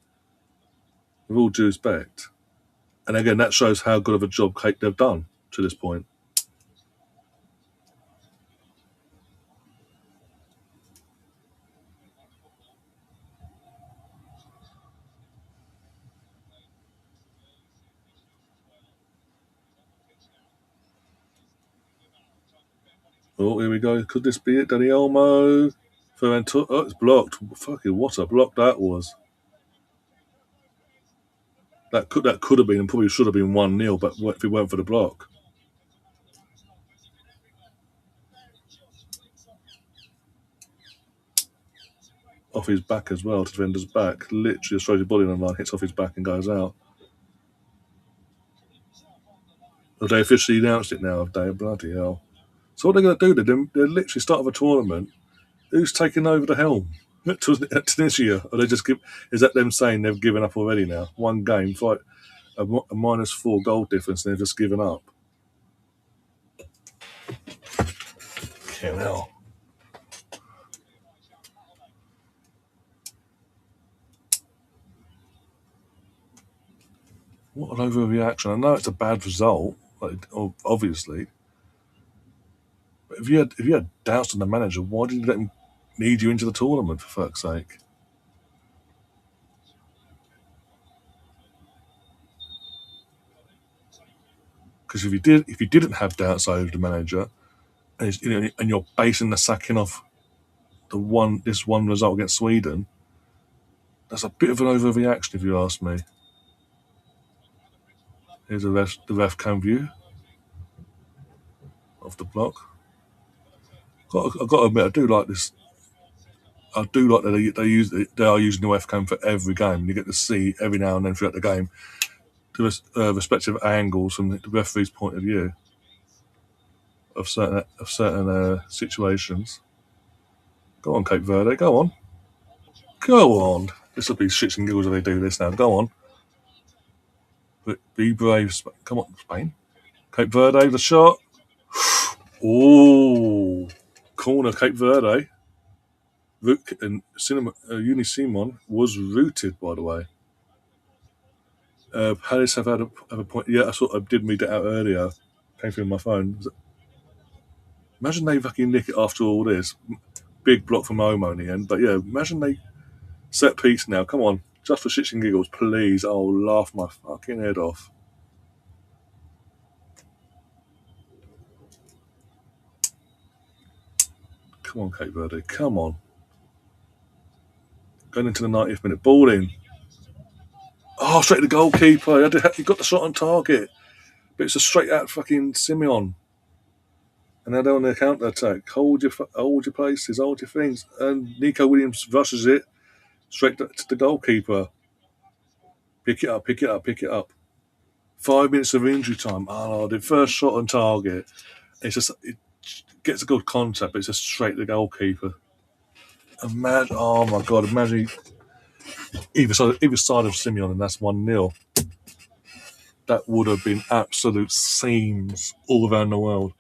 With all due respect, and again that shows how good of a job they've done to this point. Oh, here we go. Could this be it, Danny Olmo? Oh, it's blocked. Fucking what a block that was. That could have been and probably should have been 1-0, but if it weren't for the block. Off his back as well, to defender's back. Literally throws his body on the line, hits off his back and goes out. Have they officially announced it now? Have they? Bloody hell. So what are they going to do? They're literally start of a tournament. Who's taking over the helm? Tunisia? Or they just give? Is that them saying they've given up already now? One game, fight a -4 goal difference, and they've just given up. Hell. What an overreaction! I know it's a bad result, obviously. But if you had doubts on the manager, why did you let him lead you into the tournament? For fuck's sake! Because if you didn't have doubts over the manager, and you're basing the sacking off this one result against Sweden, that's a bit of an overreaction, if you ask me. Here's the ref cam view of the block. I've got to admit, I do like this. I do like that they are using the ref cam for every game. You get to see every now and then throughout the game the respective angles from the referee's point of view of certain situations. Go on, Cape Verde. Go on. Go on. This will be shits and giggles if they do this now. Go on. But be brave. Come on, Spain. Cape Verde, the shot. Oh, corner, Cape Verde. And Uni Simon was rooted, by the way. Palace have a point. Yeah, I did read it out earlier. Came through my phone. Imagine they fucking nick it after all this. Big block from Omo in the end. But yeah, imagine they set piece now. Come on. Just for shits and giggles, please. I'll laugh my fucking head off. Come on, Cape Verde. Come on. Going into the 90th minute. Ball in. Oh, straight to the goalkeeper. He got the shot on target. But it's a straight out fucking Simeon. And now they're on the counter attack. Hold your places, hold your things. And Nico Williams rushes it straight to the goalkeeper. Pick it up, pick it up, pick it up. 5 minutes of injury time. Oh, the first shot on target. It gets a good contact, but it's just straight to the goalkeeper. Oh my god! Imagine either side of Simeon, and that's 1-0. That would have been absolute scenes all around the world.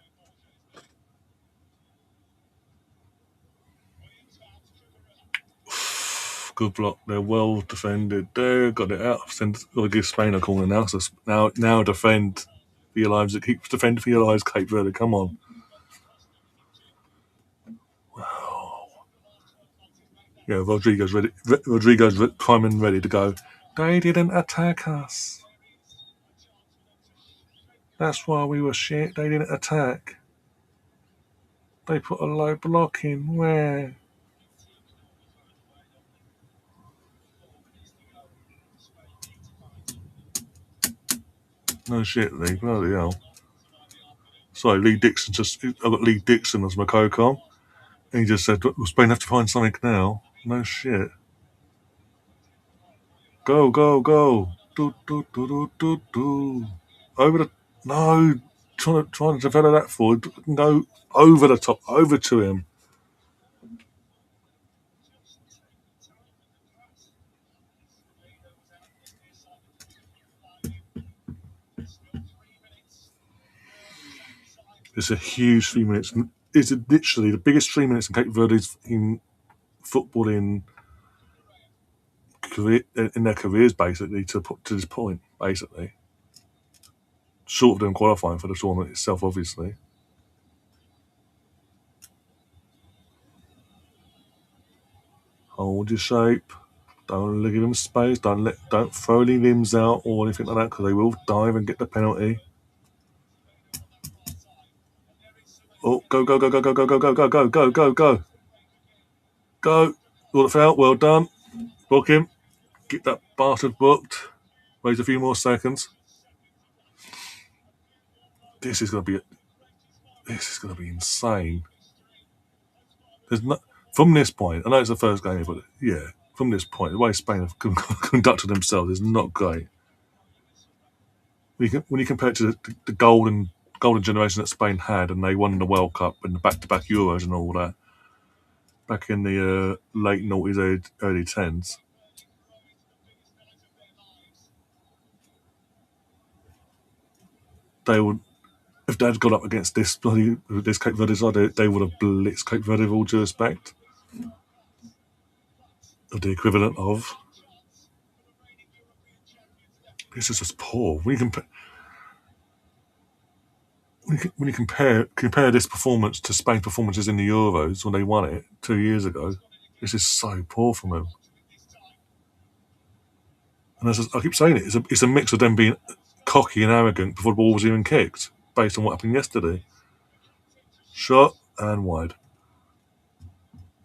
Good block. They're well defended. They got it out. Got to give Spain a corner now. So now defend for your lives. It keeps defending for your lives, Cape Verde. Come on. Wow. Yeah, Rodrigo's ready. Rodrigo's prime and ready to go. They didn't attack us. That's why we were shit. They didn't attack. They put a low block in. Where? No shit, Lee. Bloody hell. Sorry, Lee Dixon. I've got Lee Dixon as my co-com. And he just said, "Will Spain have to find something now?" No shit. Go, go, go. Do, do, do, do, do, do. Over the. No. Trying to develop that forward. Go over the top. Over to him. It's a huge 3 minutes. It's literally the biggest 3 minutes in Cape Verde's in football in their careers, basically, to this point, basically. Short of them qualifying for the tournament itself, obviously. Hold your shape. Don't give them space. Don't throw any limbs out or anything like that because they will dive and get the penalty. Oh, go, go, go, go, go, go, go, go, go, go, go, go, go. Go. Rule it out. Well done. Book him. Get that bastard booked. Wait a few more seconds. This is going to be insane. There's not from this point. I know it's the first game, but yeah, from this point, the way Spain have conducted themselves is not great. When you compare it to the golden generation that Spain had, and they won the World Cup and the back-to-back Euros and all that back in the late noughties, early tens. They would, if they'd gone up against this Cape Verde side, they would have blitzed Cape Verde with all due respect. Of the equivalent of. This is just poor. When you compare this performance to Spain's performances in the Euros when they won it 2 years ago, this is so poor from them. And as I keep saying it's a mix of them being cocky and arrogant before the ball was even kicked, based on what happened yesterday. Shot and wide.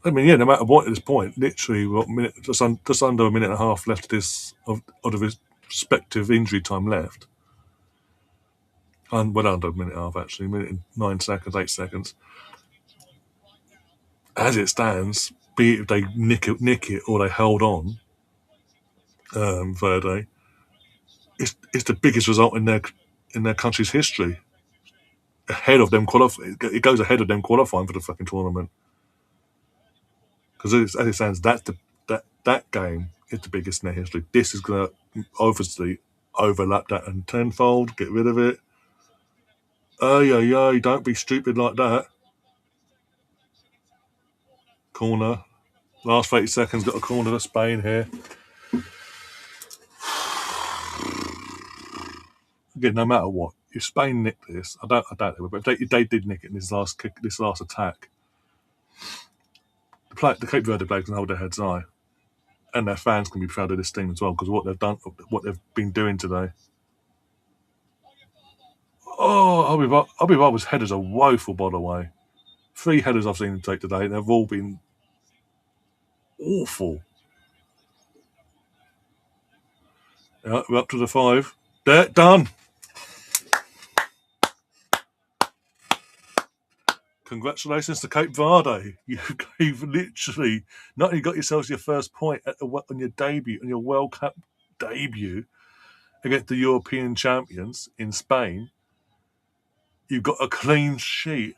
I mean, yeah, no matter what at this point, literally just under a minute and a half left of his respective injury time left. And well under a minute and a half actually, a minute and 9 seconds, 8 seconds. As it stands, be it if they nick it or they hold on, Verde, it's the biggest result in their country's history. Ahead of them qualifying, it goes ahead of them qualifying for the fucking tournament. Because as it stands, that game is the biggest in their history. This is going to obviously overlap that and tenfold. Get rid of it. Oh, don't be stupid like that. Corner. Last 30 seconds, got a corner to Spain here. Again, no matter what, if Spain nicked this, I doubt they would, but if they did nick it in this last attack, the Cape Verde players can hold their heads high, and their fans can be proud of this team as well because of what they've been doing today. Oh, Albibar's headers are woeful, by the way. 3 headers I've seen him take today, and they've all been awful. Yeah, we're up to the 5. There, done. Congratulations to Cape Verde. You've literally not only got yourselves your first point on your World Cup debut against the European champions in Spain, you've got a clean sheet.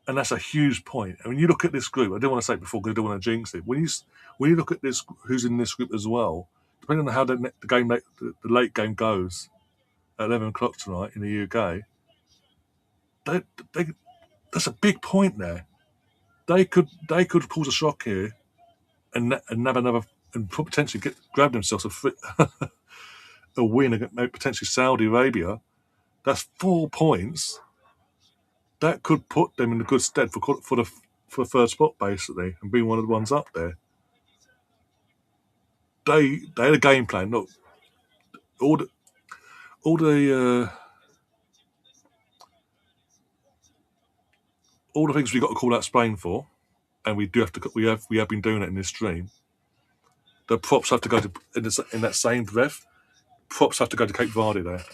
And that's a huge point. And when you look at this group, I didn't want to say it before because I don't want to jinx it. When you look at this, who's in this group as well, depending on how the late game goes at 11 o'clock tonight in the UK, that's a big point there. They could cause a shock here and have another and potentially grab themselves a win against potentially Saudi Arabia. That's 4 points. That could put them in a good stead for the third spot basically and being one of the ones up there. They had a game plan. Look, all the things we got to call out Spain for, and we have been doing it in this stream. The props have to go to in that same breath. Props have to go to Cape Verde there.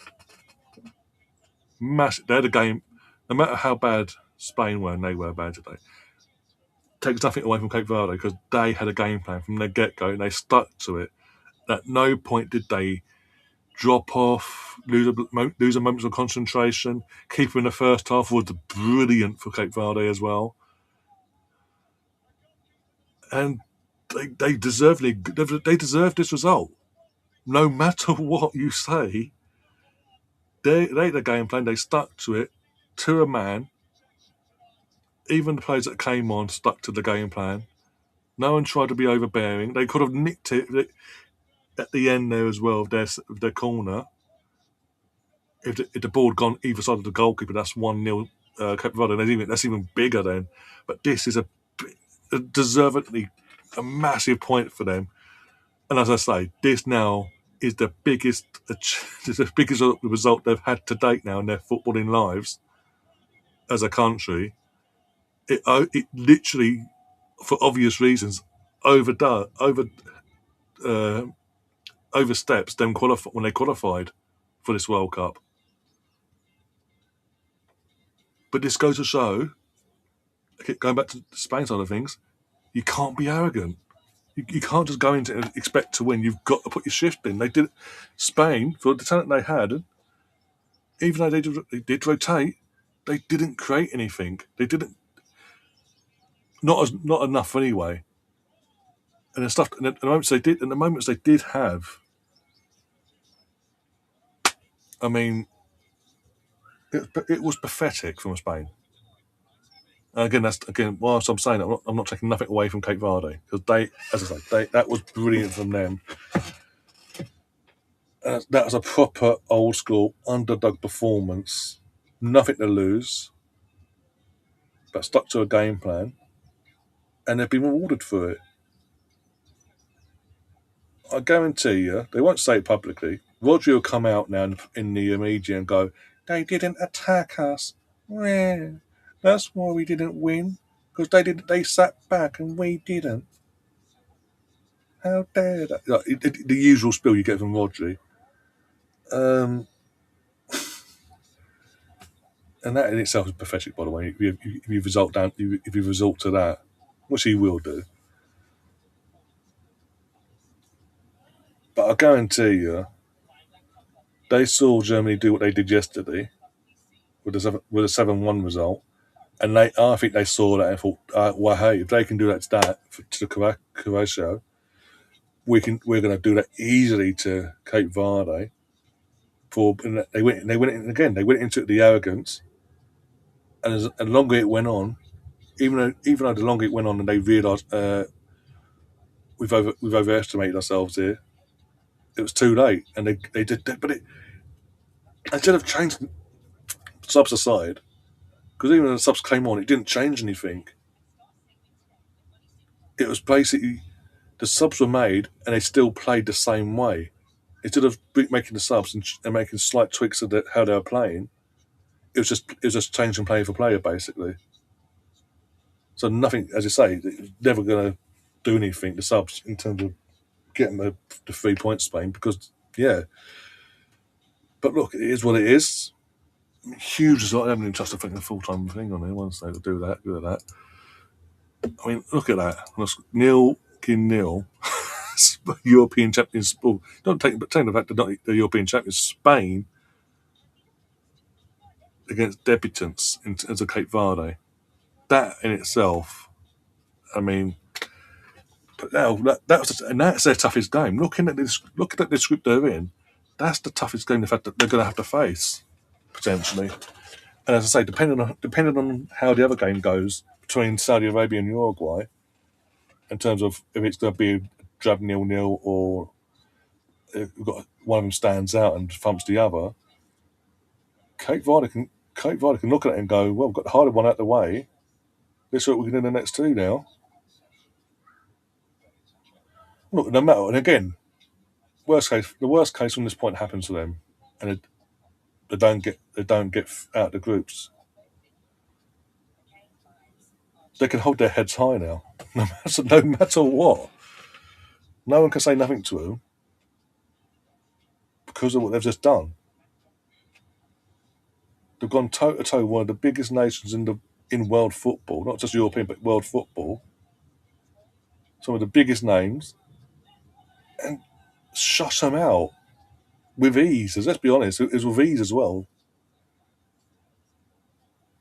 Massive. They had a game. No matter how bad Spain were, and they were bad today, takes nothing away from Cape Verde because they had a game plan from the get-go and they stuck to it. At no point did they drop off, lose a moment of concentration. Keeper in the first half was brilliant for Cape Verde as well. And they deserve this result. No matter what you say, they had a game plan, they stuck to it to a man. Even the players that came on stuck to the game plan. No one tried to be overbearing. They could have nicked it at the end there as well of their corner. If the ball had gone either side of the goalkeeper, that's 1-0 Cape Verde. That's even bigger then. But this is a deservedly a massive point for them. And as I say, this now is the biggest result they've had to date now in their footballing lives. as a country, it literally, for obvious reasons, overdone, uh, oversteps them when they qualified for this World Cup. But this goes to show, going back to the Spain side of things, you can't be arrogant. You can't just go into and expect to win. You've got to put your shift in. They did. Spain, for the talent they had, even though they did rotate, they didn't create anything. They didn't, not enough anyway. And the stuff, and the moments they did have, I mean, it was pathetic from Spain. And again, whilst I'm saying it, I'm not taking nothing away from Cape Verde, because they, as I say, that was brilliant from them. That was a proper old school underdog performance. Nothing to lose, but stuck to a game plan, and they've been rewarded for it. I guarantee you, they won't say it publicly. Roger will come out now in the media and go, "They didn't attack us. Yeah, that's why we didn't win, because they didn't. They sat back and we didn't. How dare they?" Like, the usual spiel you get from Rodri. Um, and that in itself is pathetic, by the way. If you result to that, which he will do, but I guarantee you, they saw Germany do what they did yesterday with a 7-1 result, and I think they saw that and thought, well, hey, if they can do that to Croatia, we're going to do that easily to Cape Verde. And they went in again. They went into the arrogance, and as the longer it went on, even though the longer it went on, and they realised we've overestimated ourselves here, it was too late, and they did that. But instead of changing subs aside, because even when the subs came on, it didn't change anything. It was basically the subs were made, and they still played the same way. Instead of making the subs and making slight tweaks of how they were playing, it was just changing player for player basically. So nothing, as you say, it was never going to do anything, the subs, in terms of getting the 3 points, Spain, because yeah. But look, it is what it is. Huge result. I haven't even touched a full time thing on here. Once they do that, good at that. I mean, look at that. Nil nil. European champions. Well, don't take the fact that not the European champions, Spain against debutants as a Cape Verde. That in itself, I mean, but now and that's their toughest game. Looking at the script they're in, that's the toughest game that they're going to have to face potentially. And as I say, depending on how the other game goes between Saudi Arabia and Uruguay, in terms of if it's going to be a drab 0-0 or one of them stands out and thumps the other, Cape Verde can look at it and go, well, we've got the harder one out of the way. Let's see what we can do in the next two now. Look, no matter, and again, the worst case from this point happens to them, and they don't get out of the groups. They can hold their heads high now, no matter what. No one can say nothing to them because of what they've just done. They've gone toe to toe with one of the biggest nations in world football, not just European but world football. Some of the biggest names, and shush them out with ease. Let's be honest, it was with ease as well.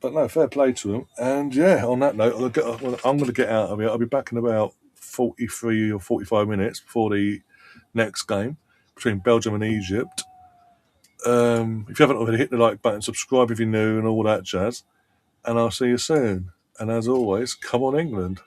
But no, fair play to them. And yeah, on that note, I'm going to get out of here. I'll be back in about 43 or 45 minutes before the next game between Belgium and Egypt. If you haven't already, hit the like button, subscribe if you're new, and all that jazz. And I'll see you soon. And as always, come on, England.